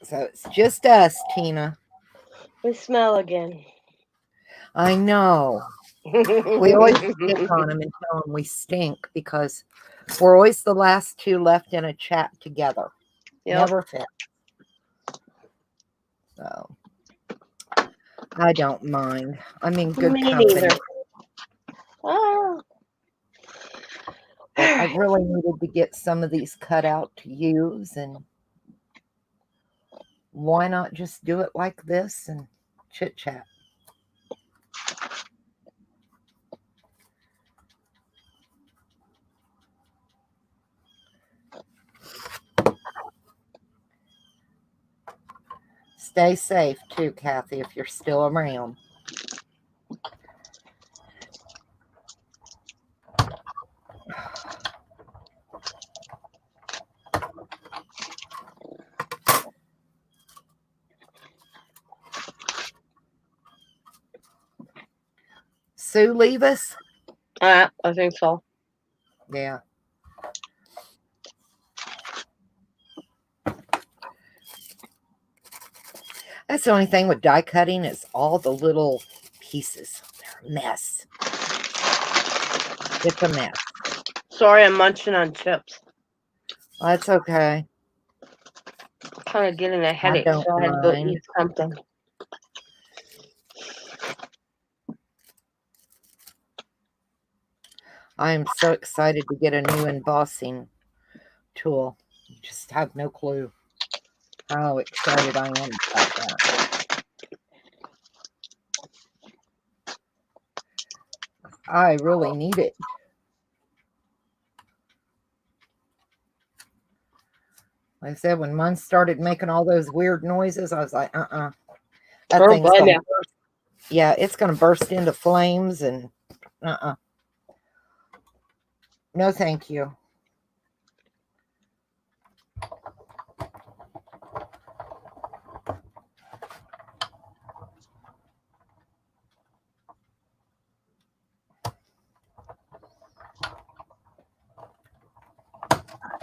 So it's just us, Tina. We smell again. I know. We always pick on them and tell them we stink because we're always the last two left in a chat together. Yep. Never fit. So I don't mind. I'm in good Me company. neither. Oh. But I really needed to get some of these cut out to use, and why not just do it like this and chit chat? Stay safe too, Kathy, if you're still around. Sue leave us? I think so. Yeah. That's the only thing with die cutting is all the little pieces. They're a mess. It's a mess. Sorry, I'm munching on chips. That's okay. Kind of getting a I headache, don't so I had to go mind. eat something. I am so excited to get a new embossing tool. You just have no clue how excited I am about that. I really need it. Like I said, when mine started making all those weird noises, I was like, That Oh, thing's blame gonna ya. burst. Yeah, it's gonna burst into flames and no thank you.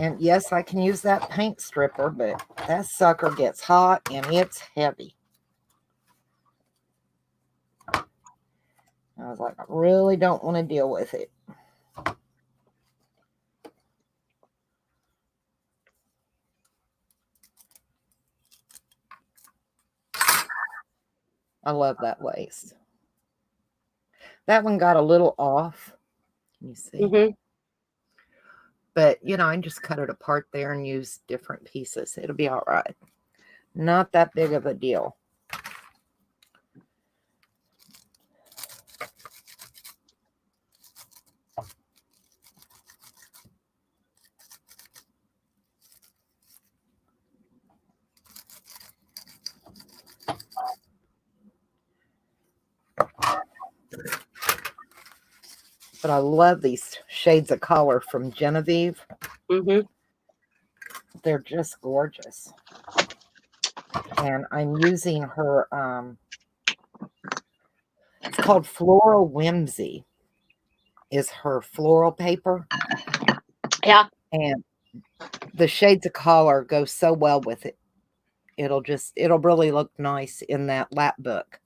And yes, I can use that paint stripper, but that sucker gets hot and it's heavy. I was like, I really don't want to deal with it. I love that lace. That one got a little off. Can you see? Mm-hmm. But, you know, I can just cut it apart there and use different pieces. It'll be all right. Not that big of a deal. But I love these shades of color from Genevieve. Mm-hmm. They're just gorgeous. And I'm using her, it's called Floral Whimsy, is her floral paper. Yeah. And the shades of color go so well with it. It'll really look nice in that lap book.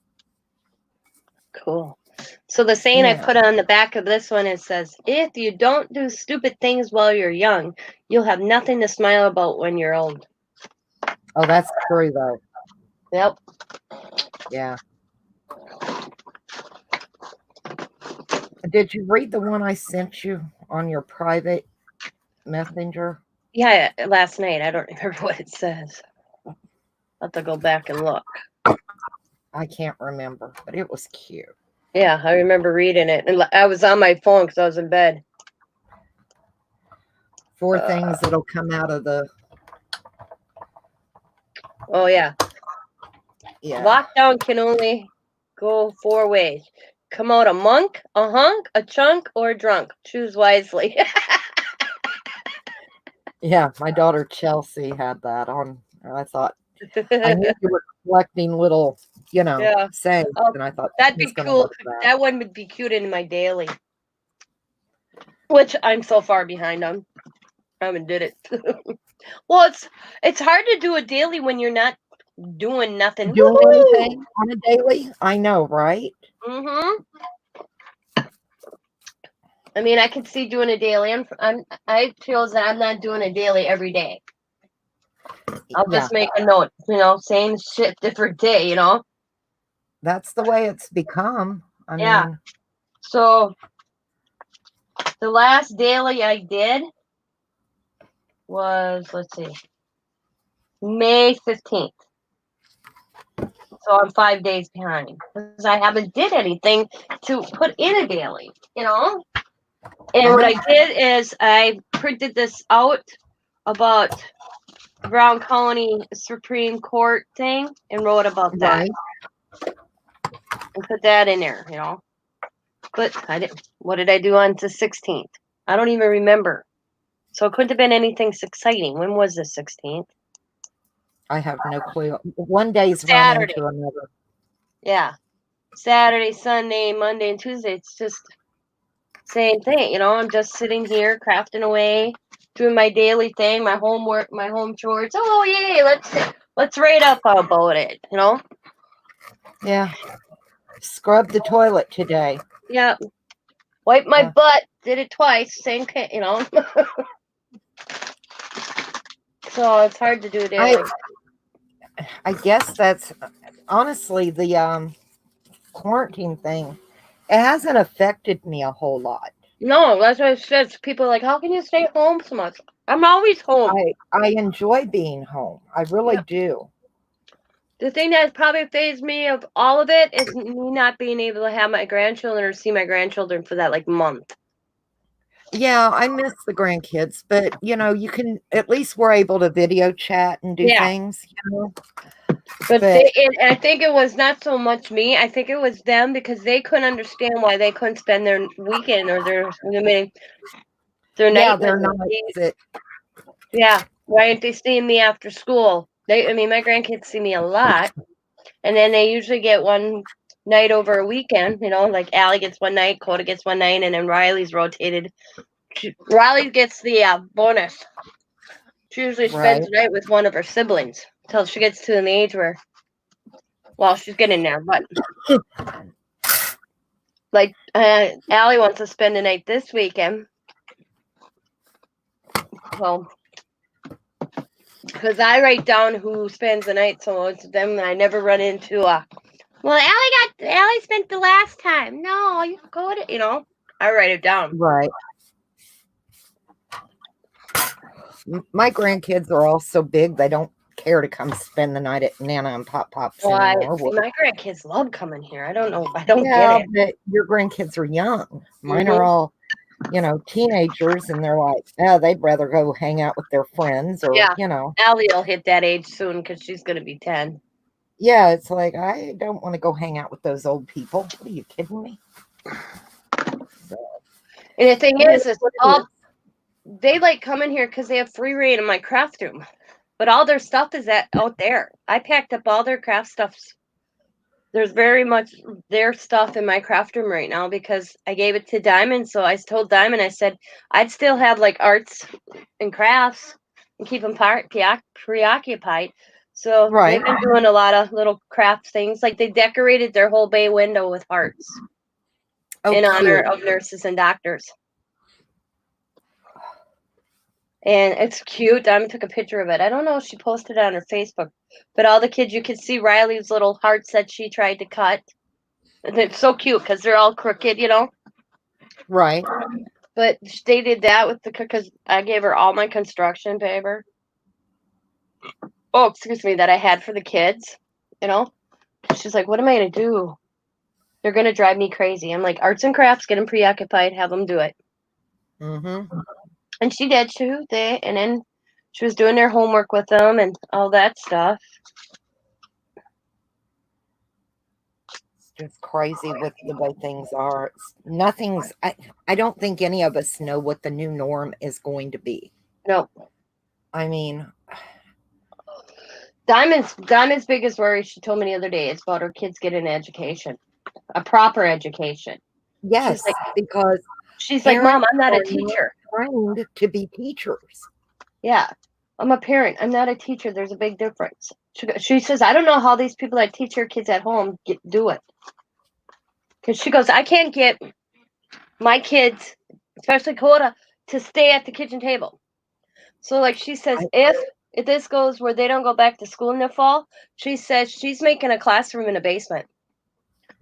Cool. So the saying I Yeah. put on the back of this one, it says, if you don't do stupid things while you're young, you'll have nothing to smile about when you're old. Oh, that's true, though. Yep. Yeah. Did you read the one I sent you on your private messenger? Yeah, last night. I don't remember what it says. I'll have to go back and look. I can't remember, but it was cute. Yeah, I remember reading it. And I was on my phone because I was in bed. 4 things that'll come out of the... Oh, yeah. Yeah. Lockdown can only go 4 ways. Come out a monk, a hunk, a chunk, or a drunk. Choose wisely. Yeah, my daughter Chelsea had that on. I thought, I knew you were collecting little, Yeah. sayings, Oh, and I thought that'd be she's gonna cool. love that. That one would be cute in my daily, which I'm so far behind on. I haven't did it. Well, it's hard to do a daily when you're not doing nothing. Doing anything on a daily? I know, right? Mm-hmm. I mean, I could see doing a daily. I feel that I'm not doing a daily every day. I'll Yeah, just make a note, same shit, different day, that's the way it's become. I Yeah. mean, So the last daily I did was, let's see, May 15th. So I'm 5 days behind because I haven't did anything to put in a daily, And what I did is I printed this out about Brown County Supreme Court thing and wrote about that. right? And put that in there, But I didn't. What did I do on the 16th? I don't even remember. So it couldn't have been anything exciting. When was the 16th? I have no clue. One day's run Saturday. into another. Yeah. Saturday, Sunday, Monday, and Tuesday. It's just same thing, I'm just sitting here crafting away, doing my daily thing, my homework, my home chores. Oh yay, let's write up about it, Yeah. Scrub the toilet today. Yeah. Wipe my Yeah. butt. Did it twice. Same, So it's hard to do daily. I guess that's honestly the quarantine thing. It hasn't affected me a whole lot. No, that's what it says. People are like, how can you stay home so much? I'm always home. I enjoy being home. I really do. The thing that probably fazed me of all of it is me not being able to have my grandchildren or see my grandchildren for that month. Yeah, I miss the grandkids, but you can at least we're able to video chat and do things, But I think it was not so much me. I think it was them because they couldn't understand why they couldn't spend their weekend or their night. They're not. Yeah, why aren't they seeing me after school? My grandkids see me a lot, and then they usually get one night over a weekend. Like Allie gets one night, Coda gets one night, and then Riley's rotated. Riley gets the bonus. She usually Right. spends the night with one of her siblings until she gets to an age where, well, she's getting there. But like, Allie wants to spend the night this weekend. Well, because I write down who spends the night, so it's them. I never run into a. Well, Allie spent the last time. No, you go to, I write it down. Right. My grandkids are all so big they don't care to come spend the night at Nana and Pop Pop's Well, anymore. my grandkids love coming here. I don't know. I don't Yeah, get it. but your grandkids are young. Mine Mhm. are all, teenagers, and they're like, oh, they'd rather go hang out with their friends or, Yeah. Allie will hit that age soon because she's going to be 10. Yeah, it's like, I don't want to go hang out with those old people. What are you kidding me? And the thing It is what it all is. they like coming here because they have free reign in my craft room. But all their stuff is out there. I packed up all their craft stuffs. There's very much their stuff in my craft room right now because I gave it to Diamond. So I told Diamond, I said, I'd still have like arts and crafts and keep them preoccupied. So Right. they've been doing a lot of little craft things. Like they decorated their whole bay window with hearts in honor cute. of nurses and doctors. And it's cute. Diamond took a picture of it. I don't know if she posted it on her Facebook, but all the kids, you could see Riley's little hearts that she tried to cut. And it's so cute because they're all crooked, Right. But they did that with because I gave her all my construction paper. Oh, excuse me, that I had for the kids, She's like, what am I going to do? They're going to drive me crazy. I'm like, arts and crafts, get them preoccupied, have them do it. Mm-hmm. And she did too. And then she was doing their homework with them and all that stuff. It's just crazy with the way things are. I don't think any of us know what the new norm is going to be. No. I mean, Diamond's biggest worry, she told me the other day, is about her kids getting an education, a proper education. yes, because she's like, Mom, I'm not a parents are teacher. trained to be teachers. Yeah, I'm a parent. I'm not a teacher. There's a big difference. She says, I don't know how these people that teach your kids at home do it. Because she goes, I can't get my kids, especially Coda, to stay at the kitchen table. So, like she says, if this goes where they don't go back to school in the fall, she says she's making a classroom in a basement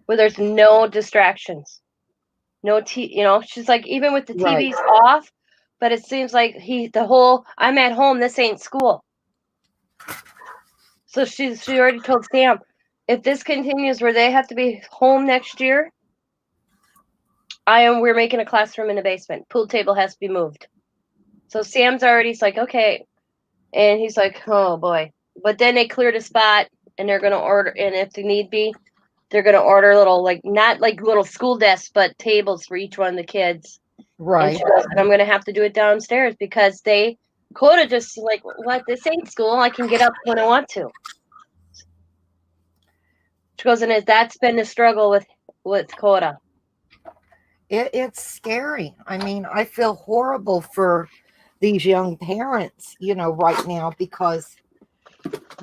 where there's no distractions. No she's like, even with the TVs off, but it seems like I'm at home, this ain't school. So she already told Sam, if this continues where they have to be home next year, we're making a classroom in the basement. Pool table has to be moved. So Sam's already like, okay. And he's like, oh boy. But then they cleared a spot and they're going to order, and if they need be, they're going to order little, not like little school desks, but tables for each one of the kids. Right. And she goes, I'm going to have to do it downstairs because Coda just like, what? This ain't school. I can get up when I want to. She goes, and that's been the struggle with Coda. It's scary. I mean, I feel horrible for these young parents, right now because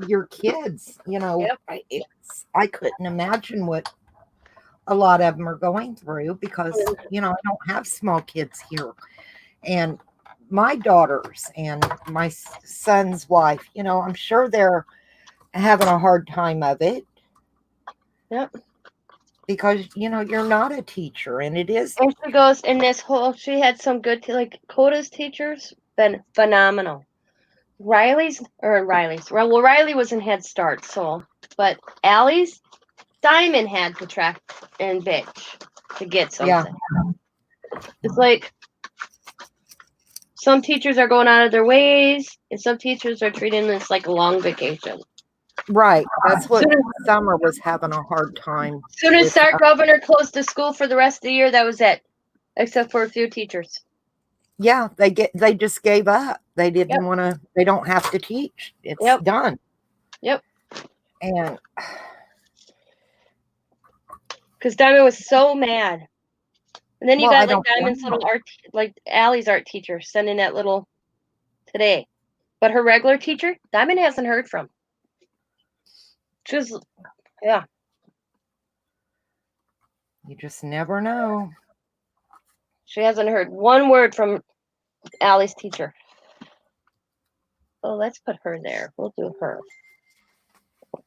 your kids, Yep. I couldn't imagine what a lot of them are going through because, I don't have small kids here. And my daughters and my son's wife, I'm sure they're having a hard time of it. Yep. Because, you're not a teacher and it is. And she goes, she had some good, Coda's teachers, been phenomenal. Riley was in Head Start, but Allie's, Diamond had to track and bitch to get something. Yeah. It's like some teachers are going out of their ways, and some teachers are treating this like a long vacation. Right. That's what Summer was having a hard time. As soon as our governor closed the school for the rest of the year, that was it, except for a few teachers. Yeah, they just gave up. They didn't want to. They don't have to teach. It's done. Yep. And because Diamond was so mad. And then you got Diamond's little art, like Allie's art teacher, sending that little today. But her regular teacher, Diamond hasn't heard from. She's, yeah. You just never know. She hasn't heard one word from Allie's teacher. Oh, let's put her there. We'll do her.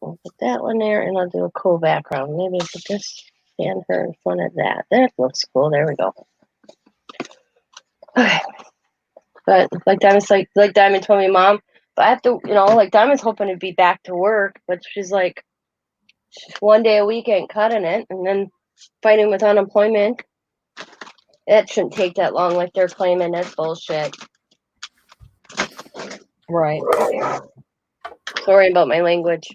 We'll put that one there, and I'll do a cool background. Maybe put this and her in front of that. That looks cool. There we go. Okay. But like Diamond told me, Mom, but I have to, like Diamond's hoping to be back to work, but she's like, one day a week ain't cutting it, and then fighting with unemployment. That shouldn't take that long, like they're claiming. That's bullshit. Right. Sorry about my language.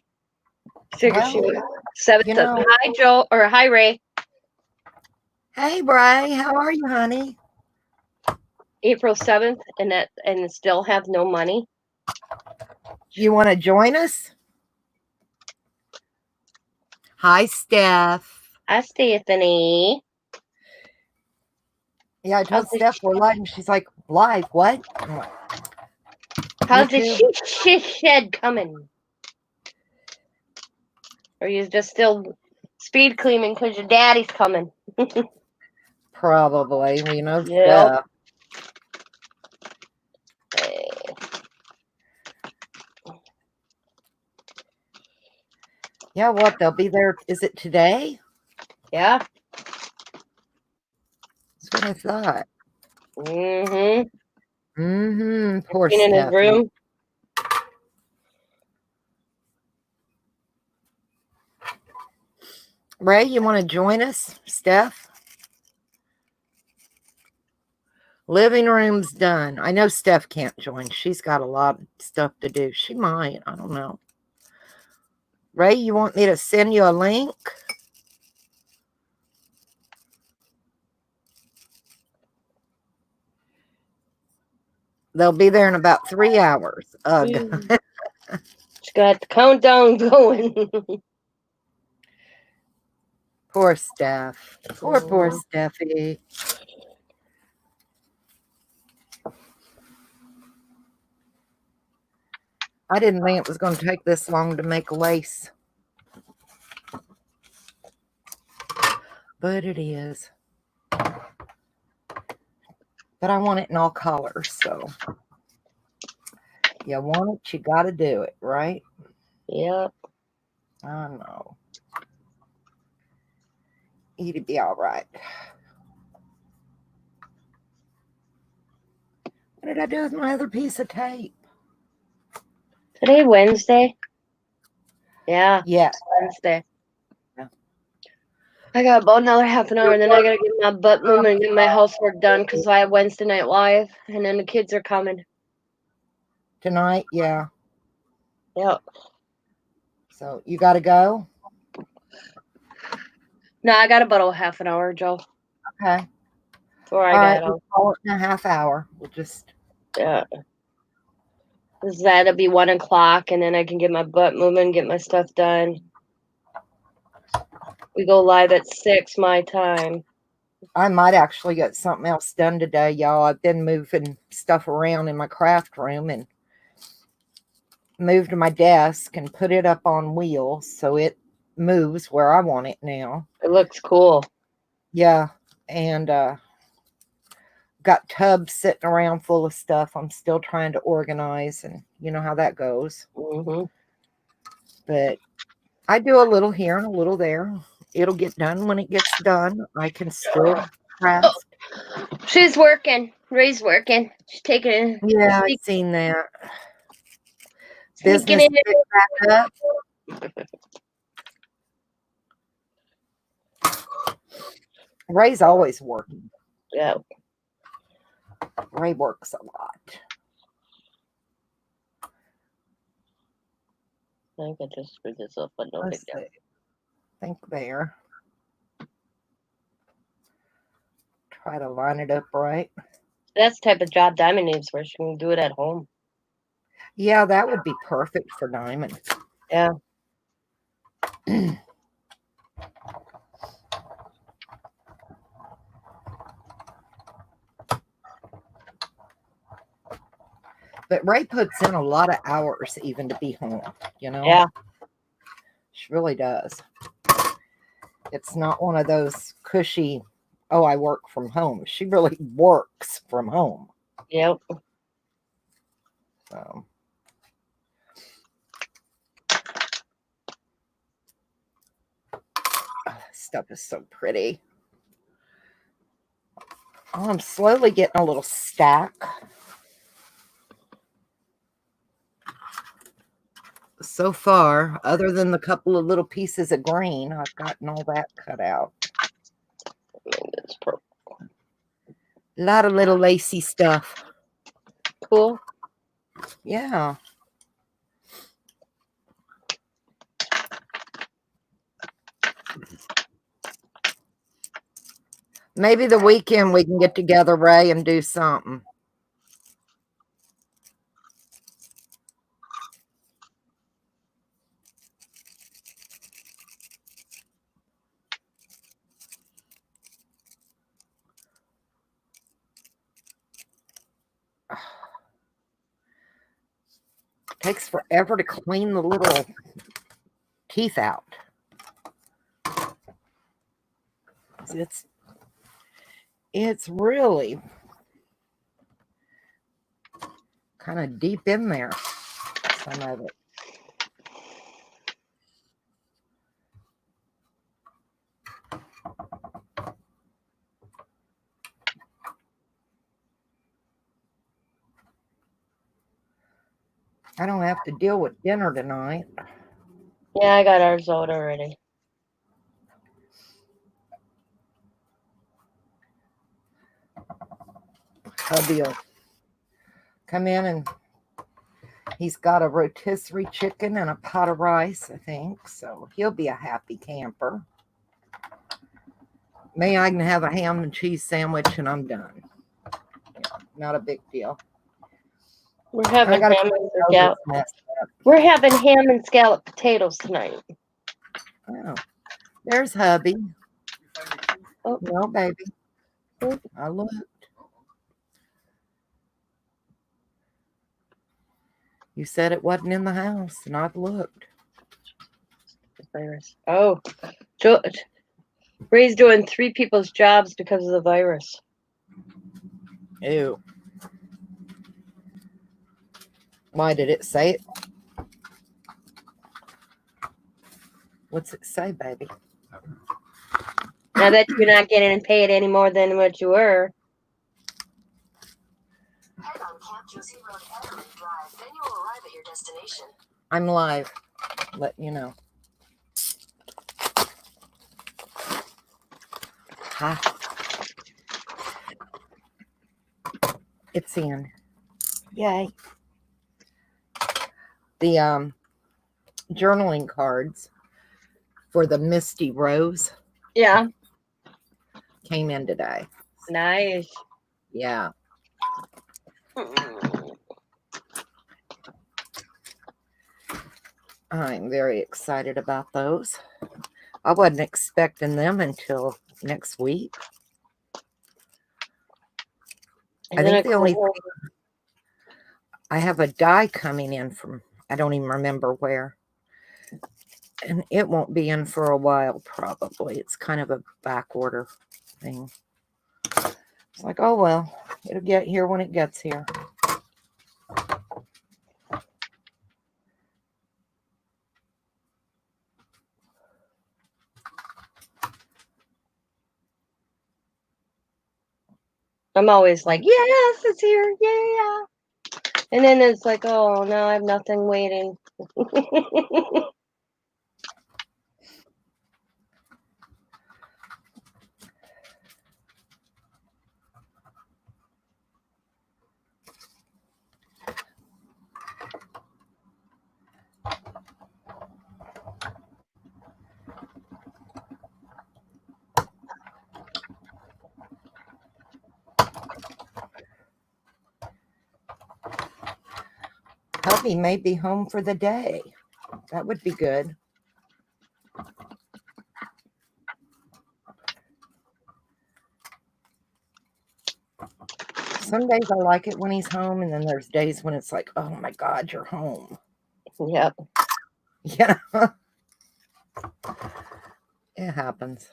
Figured she Well, would. Seventh. you know. Hi, Joe, or hi, Ray. Hey, Bray, how are you, honey? April 7th, and still have no money. You want to join us? Hi, Steph. Hi, Stephanie. Yeah, I told Steph we're live, and she's like, live, what? I'm like, How's the YouTube. shit shed coming? Or you just still speed cleaning because your daddy's coming? Probably, we know Yep. Steph. Yeah, what? They'll be there. Is it today? Yeah. That's what I thought. Mm-hmm. Mm-hmm. Poor In his Steph. room. Ray, you want to join us, Steph? Living room's done. I know Steph can't join. She's got a lot of stuff to do. She might. I don't know. Ray, you want me to send you a link? They'll be there in about 3 hours. Ugh. She's got the countdown going. Poor Steph. Poor Steffi. I didn't think it was going to take this long to make lace. But it is. But I want it in all colors, so you want it, you got to do it, right? Yep. I know. It'll be all right. What did I do with my other piece of tape? Today, Wednesday? Yeah. Yeah. Wednesday. Yeah. I got about another half an hour, and then I gotta get my butt moving and get my housework done because I have Wednesday night live, and then the kids are coming. Tonight, yeah. Yep. So you got to go? No, I got about a half an hour, Joe. Okay. Before I All right, got we'll call it in a half hour. We'll just... Yeah. That'll be 1 o'clock, and then I can get my butt moving, get my stuff done. We go live at 6 my time. I might actually get something else done today, y'all. I've been moving stuff around in my craft room and moved my desk and put it up on wheels so it moves where I want it now. It looks cool. Yeah, and got tubs sitting around full of stuff I'm still trying to organize, and you know how that goes. Mm-hmm. But I do a little here and a little there. It'll get done when it gets done. I can still craft. She's working. Ray's working. She's taking Yeah, I've seen that. sneaking Business in. picked back up. Ray's always working. Yeah. Ray works a lot. I think I just screwed this up, but no big Let's deal. see. Think there. Try to line it up right. That's the type of job Diamond needs where she can do it at home. Yeah, that would be perfect for Diamond. Yeah. But Ray puts in a lot of hours even to be home, you know? Yeah. She really does. It's not one of those cushy, oh, I work from home. She really works from home. Yep. So. Oh, this stuff is so pretty. Oh, I'm slowly getting a little stack. So far, other than the couple of little pieces of green, I've gotten all that cut out. It's purple. A lot of little lacy stuff. Cool. Yeah. Maybe the weekend we can get together, Ray, and do something. Takes forever to clean the little teeth out. It's really kind of deep in there, some of it. I don't have to deal with dinner tonight. Yeah, I got ours out already. Hubby'll come in and he's got a rotisserie chicken and a pot of rice, I think. So he'll be a happy camper. Maybe I can have a ham and cheese sandwich and I'm done. Yeah, not a big deal. We're having ham and scallop. We're having ham and scallop potatoes tonight. Oh, there's hubby. Oh. No, baby. I looked. You said it wasn't in the house, and I've looked. Virus. Oh, Ray's doing 3 people's jobs because of the virus. Ew. Why did it say it? What's it say, baby? Now that you're not getting paid any more than what you were. Head on Camp Josie Road, Everett Drive. Then you will arrive at your destination. I'm live. Letting you know. Ha. It's in. Yay. The journaling cards for the Misty Rose Yeah. came in today. Nice. Yeah. I'm very excited about those. I wasn't expecting them until next week. I think the only thing, I have a die coming in from, I don't even remember where. And it won't be in for a while, probably. It's kind of a back order thing. It's like, oh, well, it'll get here when it gets here. I'm always like, yes, it's here. Yeah. And then it's like, oh, no, I have nothing waiting. Hubby may be home for the day. That would be good. some days I like it when he's home, and then there's days when it's like, oh my God, you're home. Yep. Yeah, it happens.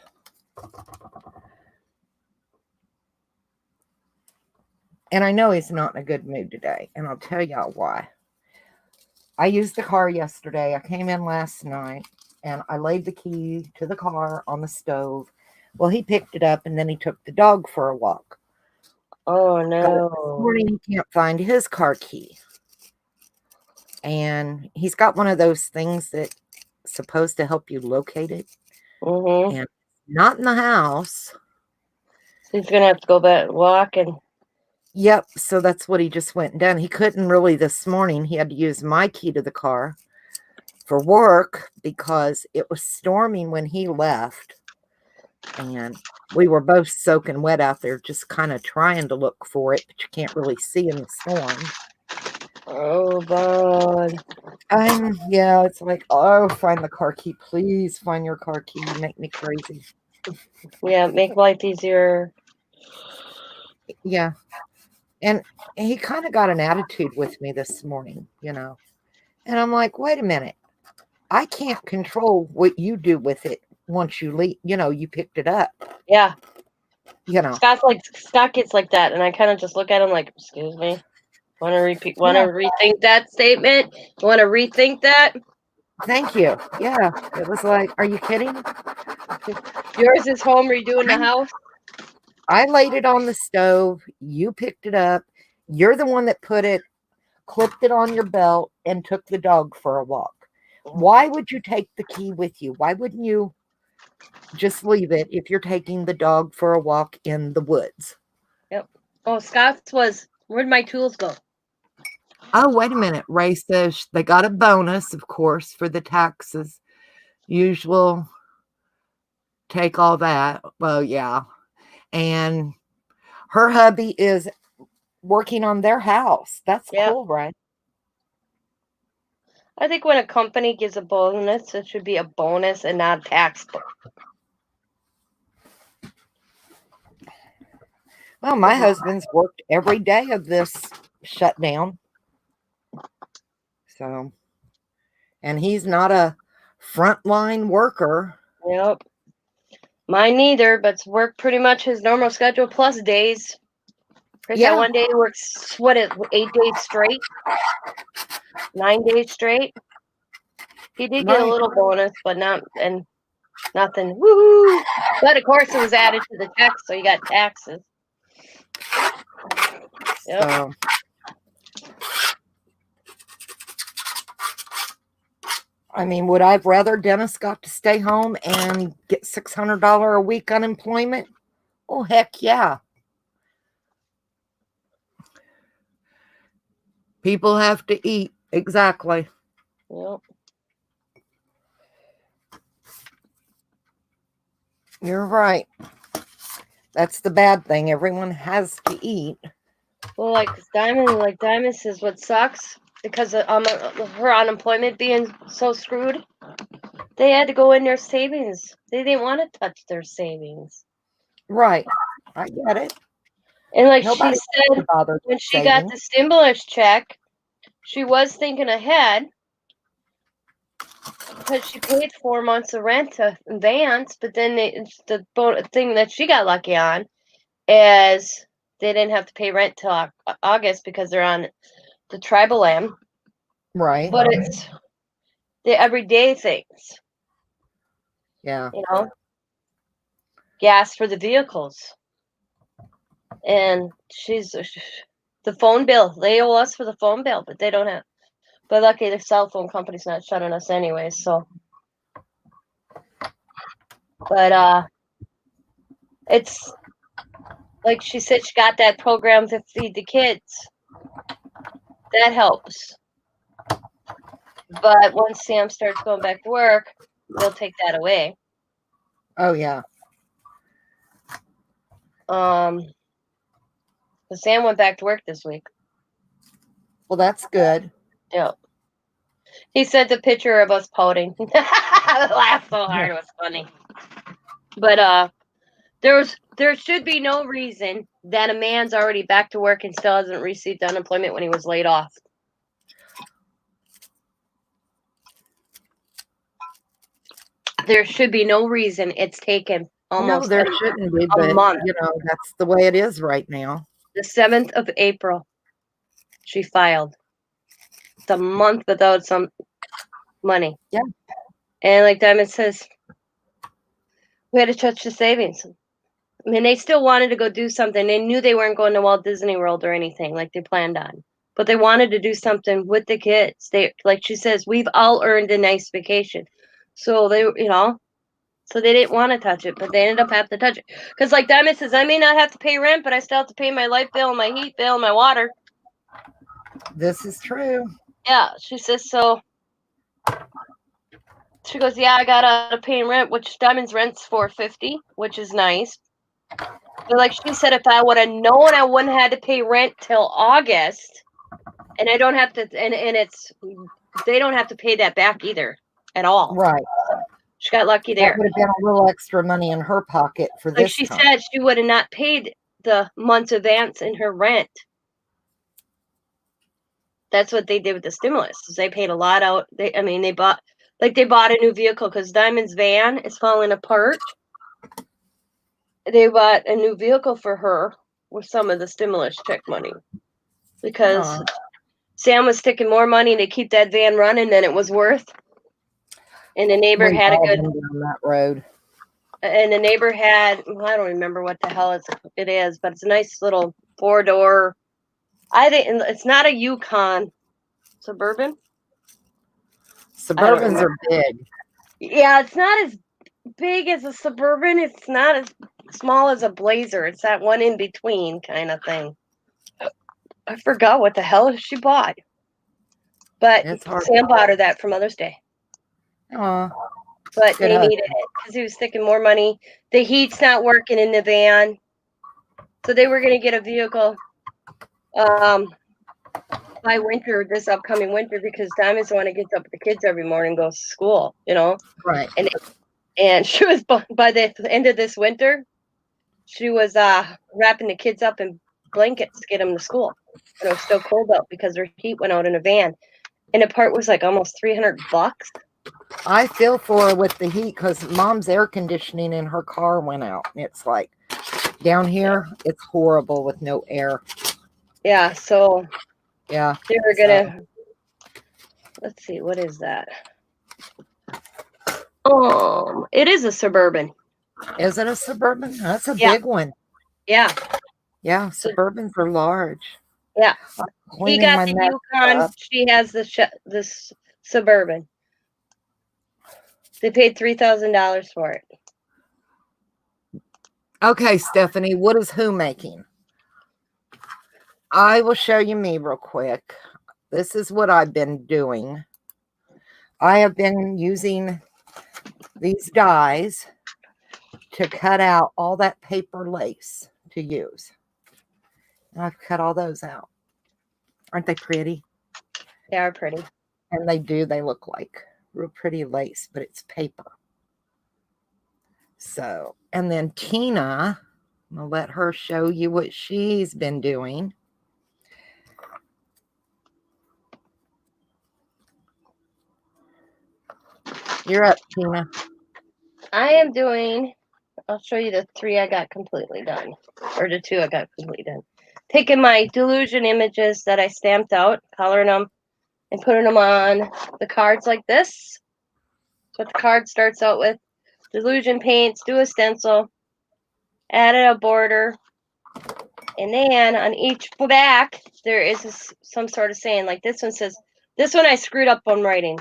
And I know he's not in a good mood today, and I'll tell y'all why. I used the car yesterday. I came in last night, and I laid the key to the car on the stove. Well, he picked it up, and then he took the dog for a walk. Oh This no. morning, he can't find his car key. And he's got one of those things that's supposed to help you locate it. Mm-hmm. And not in the house. He's gonna have to go back walk and. Yep, so that's what he just went and done. He couldn't really this morning. He had to use my key to the car for work because it was storming when he left. And we were both soaking wet out there, just kind of trying to look for it, but you can't really see in the storm. Oh God. Yeah, it's like, oh, find the car key. Please find your car key. You make me crazy. Yeah, make life easier. Yeah. And he kind of got an attitude with me this morning, And I'm like, wait a minute. I can't control what you do with it once you leave. You picked it up. Yeah. Scott gets like that, and I kind of just look at him like, excuse me. Want to Yeah. rethink that statement? You want to rethink that? Thank you. Yeah. It was like, are you kidding? Yours is home redoing the house. I laid it on the stove. You picked it up. You're the one that clipped it on your belt, and took the dog for a walk. Why would you take the key with you? Why wouldn't you just leave it if you're taking the dog for a walk in the woods? Yep. Oh, Scott's was, where'd my tools go? Oh, wait a minute. Ray says they got a bonus, of course, for the taxes. Usual. Take all that. Well, yeah. And her hubby is working on their house. That's cool, right? I think when a company gives a bonus, it should be a bonus and not taxed. Well, my husband's worked every day of this shutdown. So, and he's not a frontline worker. Yep. Mine neither, but it's worked pretty much his normal schedule plus days. Chris, that one day he works, 8 days straight? 9 days straight? He did get a little bonus, but nothing. Woohoo! But of course it was added to the check, so you got taxes. Yep. So, I mean, would I have rather Dennis got to stay home and get $600 a week unemployment? Oh, heck yeah. People have to eat. Exactly. Yep. You're right. That's the bad thing. Everyone has to eat. Well, like Diamond says, what sucks because of her unemployment being so screwed, they had to go in their savings. They didn't want to touch their savings. Right. I get it. And like Nobody she said, when she got the stimulus check, she was thinking ahead because she paid 4 months of rent in advance. But then the thing that she got lucky on is they didn't have to pay rent till August because they're on the tribal land. Right. But it's the everyday things. Yeah. Gas for the vehicles. And the phone bill. They owe us for the phone bill, but they don't have. But lucky the cell phone company's not shutting us anyway, so. But it's like she said, she got that program to feed the kids. That helps. But once Sam starts going back to work, they'll take that away. Oh yeah. Sam went back to work this week. Well, that's good. Yeah. He sent a picture of us pouting. I laughed so hard, it was funny. But There should be no reason that a man's already back to work and still hasn't received unemployment when he was laid off. There should be no reason it's taken almost there shouldn't be, a but month. that's the way it is right now. The 7th of April, she filed. It's a month without some money. Yeah. And like Diamond says, we had to touch the savings. I mean, they still wanted to go do something. They knew they weren't going to Walt Disney World or anything like they planned on. But they wanted to do something with the kids. They, like she says, we've all earned a nice vacation. So they, so they didn't want to touch it, but they ended up having to touch it. Because like Diamond says, I may not have to pay rent, but I still have to pay my light bill, my heat bill, my water. This is true. Yeah, she says so. She goes, yeah, I got out of paying rent, which Diamond's rent's $450, which is nice. But like she said, if I would have known I wouldn't have had to pay rent till August, and I don't have to, and they don't have to pay that back either at all. Right. She got lucky there. That would have been a little extra money in her pocket for Like this she time. said, she would have not paid the month's advance in her rent. That's what they did with the stimulus. They paid a lot out. They bought a new vehicle because Diamond's van is falling apart. They bought a new vehicle for her with some of the stimulus check money because Sam was sticking more money to keep that van running than it was worth. And the neighbor We've had a all good. been down that road. And the neighbor had, I don't remember what the hell it is, but it's a nice little 4-door. I think it's not a Yukon Suburban. Suburbans are big. Yeah, it's not as big as a Suburban. It's not as small as a Blazer. It's that one in between kind of thing. I forgot what the hell she bought. But Sam bought her that for Mother's Day. Aw. But they needed it because he was sticking more money. The heat's not working in the van. So they were going to get a vehicle by winter, this upcoming winter, because Diamond's the one that gets up with the kids every morning and goes to school, Right. And she was, by the end of this winter, she was wrapping the kids up in blankets to get them to school. And it was still cold out because her heat went out in a van. And the part was like almost $300. I feel for her with the heat because Mom's air conditioning in her car went out. It's like down here, it's horrible with no air. Yeah, so yeah, they were gonna. Let's see, what is that? It is a Suburban. Is it a Suburban? That's a big one. Yeah. Yeah, Suburbans are large. Yeah. He got the Yukon. She has this Suburban. They paid $3,000 for it. Okay, Stephanie, what is who making? I will show you me real quick. This is what I've been doing. I have been using these dies to cut out all that paper lace to use. And I've cut all those out. Aren't they pretty? They are pretty. And they look like real pretty lace, but it's paper. So, and then Tina, I'm going to let her show you what she's been doing. You're up, Tina. I am doing, I'll show you the 3 I got completely done, or the 2 I got completely done. Taking my delusion images that I stamped out, coloring them, and putting them on the cards like this. So what the card starts out with: delusion paints, do a stencil, added a border, and then on each back there is some sort of saying. Like this one says, this one I screwed up on writing.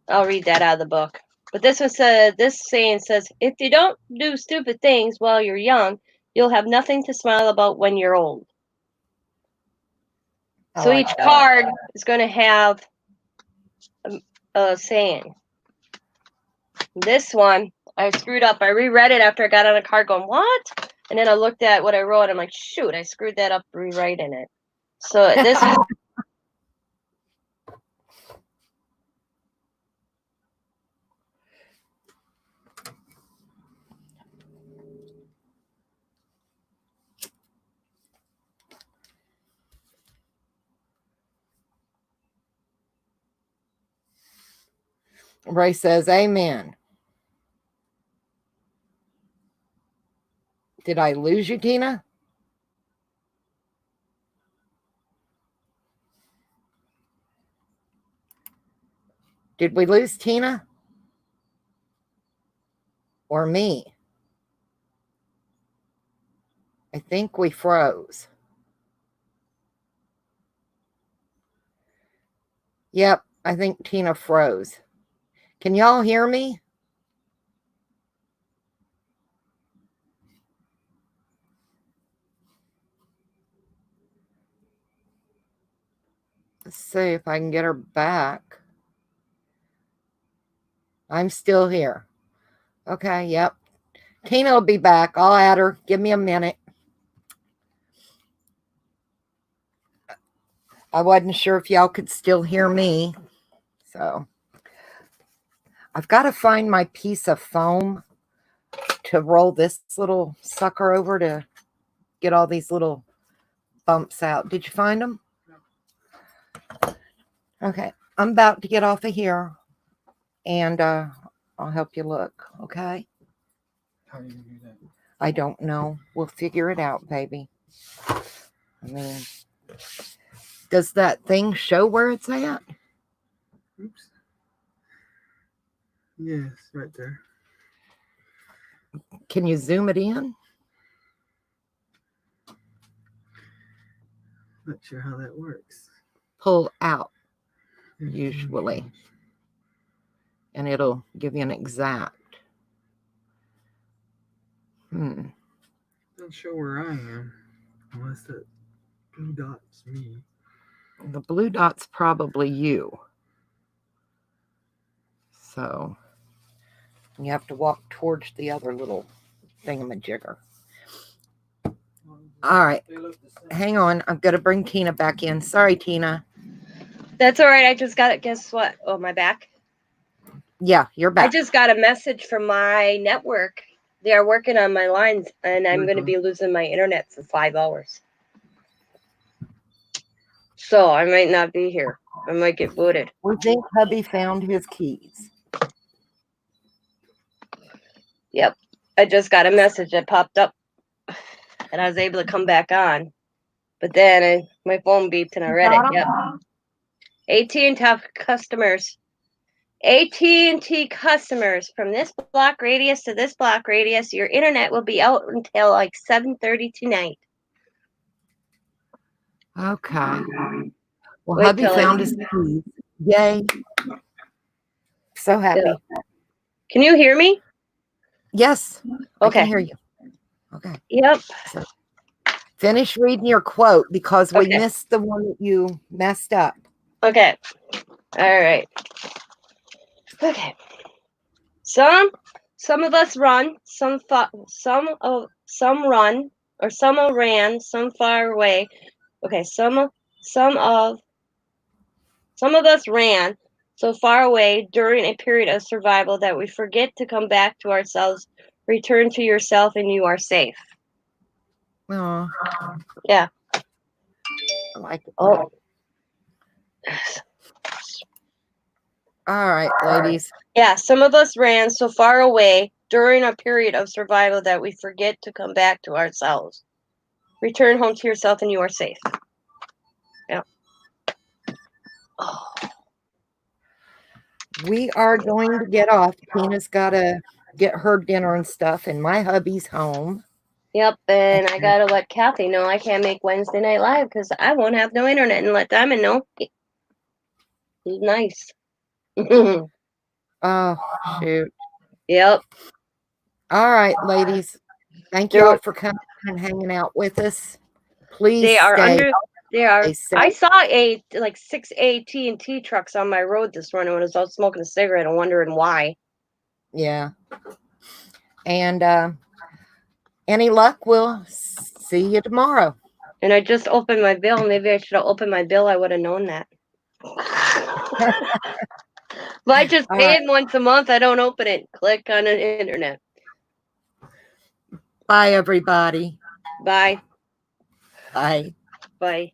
I'll read that out of the book. But this one said, this saying says, if you don't do stupid things while you're young, you'll have nothing to smile about when you're old. So like each card is going to have a saying. This one, I screwed up. I reread it after I got on a card going, what? And then I looked at what I wrote. I'm like, shoot, I screwed that up rewriting it. So this Ray says, amen. Did I lose you, Tina? Did we lose Tina? Or me? I think we froze. Yep, I think Tina froze. Can y'all hear me? Let's see if I can get her back. I'm still here. Okay, yep. Tina will be back. I'll add her. Give me a minute. I wasn't sure if y'all could still hear me. So I've got to find my piece of foam to roll this little sucker over to get all these little bumps out. Did you find them? Okay. I'm about to get off of here and I'll help you look. Okay. How do you do that? I don't know. We'll figure it out, baby. I mean, does that thing show where it's at? Oops. Yes, right there. Can you zoom it in? Not sure how that works. Pull out, usually. And it'll give you an exact. Doesn't show where I am. Unless that blue dot's me. The blue dot's probably you. So you have to walk towards the other little thingamajigger. All right. Hang on. I've got to bring Tina back in. Sorry, Tina. That's all right. I just got it. Guess what? Oh, my back. Yeah, you're I back. just got a message from my network. They are working on my lines, and I'm going to be losing my internet for 5 hours. So I might not be here. I might get booted. We think hubby found his keys. Yep. I just got a message that popped up, and I was able to come back on. But then my phone beeped, and I read it. Yep. AT&T customers. AT&T customers, from this block radius to this block radius, your internet will be out until like 7:30 tonight. Okay. Well, Wait hubby till found his keys. Yay. So happy. Yeah. Can you hear me? Yes. I Okay. can hear you. Okay. Yep. So finish reading your quote because we Okay. missed the one that you messed up. Okay. All right. Okay. Some of us run, some run, or some ran, some far away. Okay, some of us ran so far away during a period of survival that we forget to come back to ourselves. Return to yourself and you are safe. Oh, Yeah. I like it. Oh. All right, ladies. Yeah, some of us ran so far away during a period of survival that we forget to come back to ourselves. Return home to yourself and you are safe. Yeah. Oh. We are going to get off. Tina's got to get her dinner and stuff, and my hubby's home. Yep, and I gotta let Kathy know I can't make Wednesday Night Live because I won't have no internet, and let Diamond know. He's nice. Oh, shoot. Yep. All right, ladies. Thank you all for coming and hanging out with us. Please They are stay. They are. Stay safe. I saw 6 AT&T trucks on my road this morning when I was out smoking a cigarette and wondering why. Yeah. And any luck, we'll see you tomorrow. And I just opened my bill. Maybe I should have opened my bill. I would have known that. But I just pay it once a month. I don't open it. Click on the internet. Bye, everybody. Bye. Bye. Bye.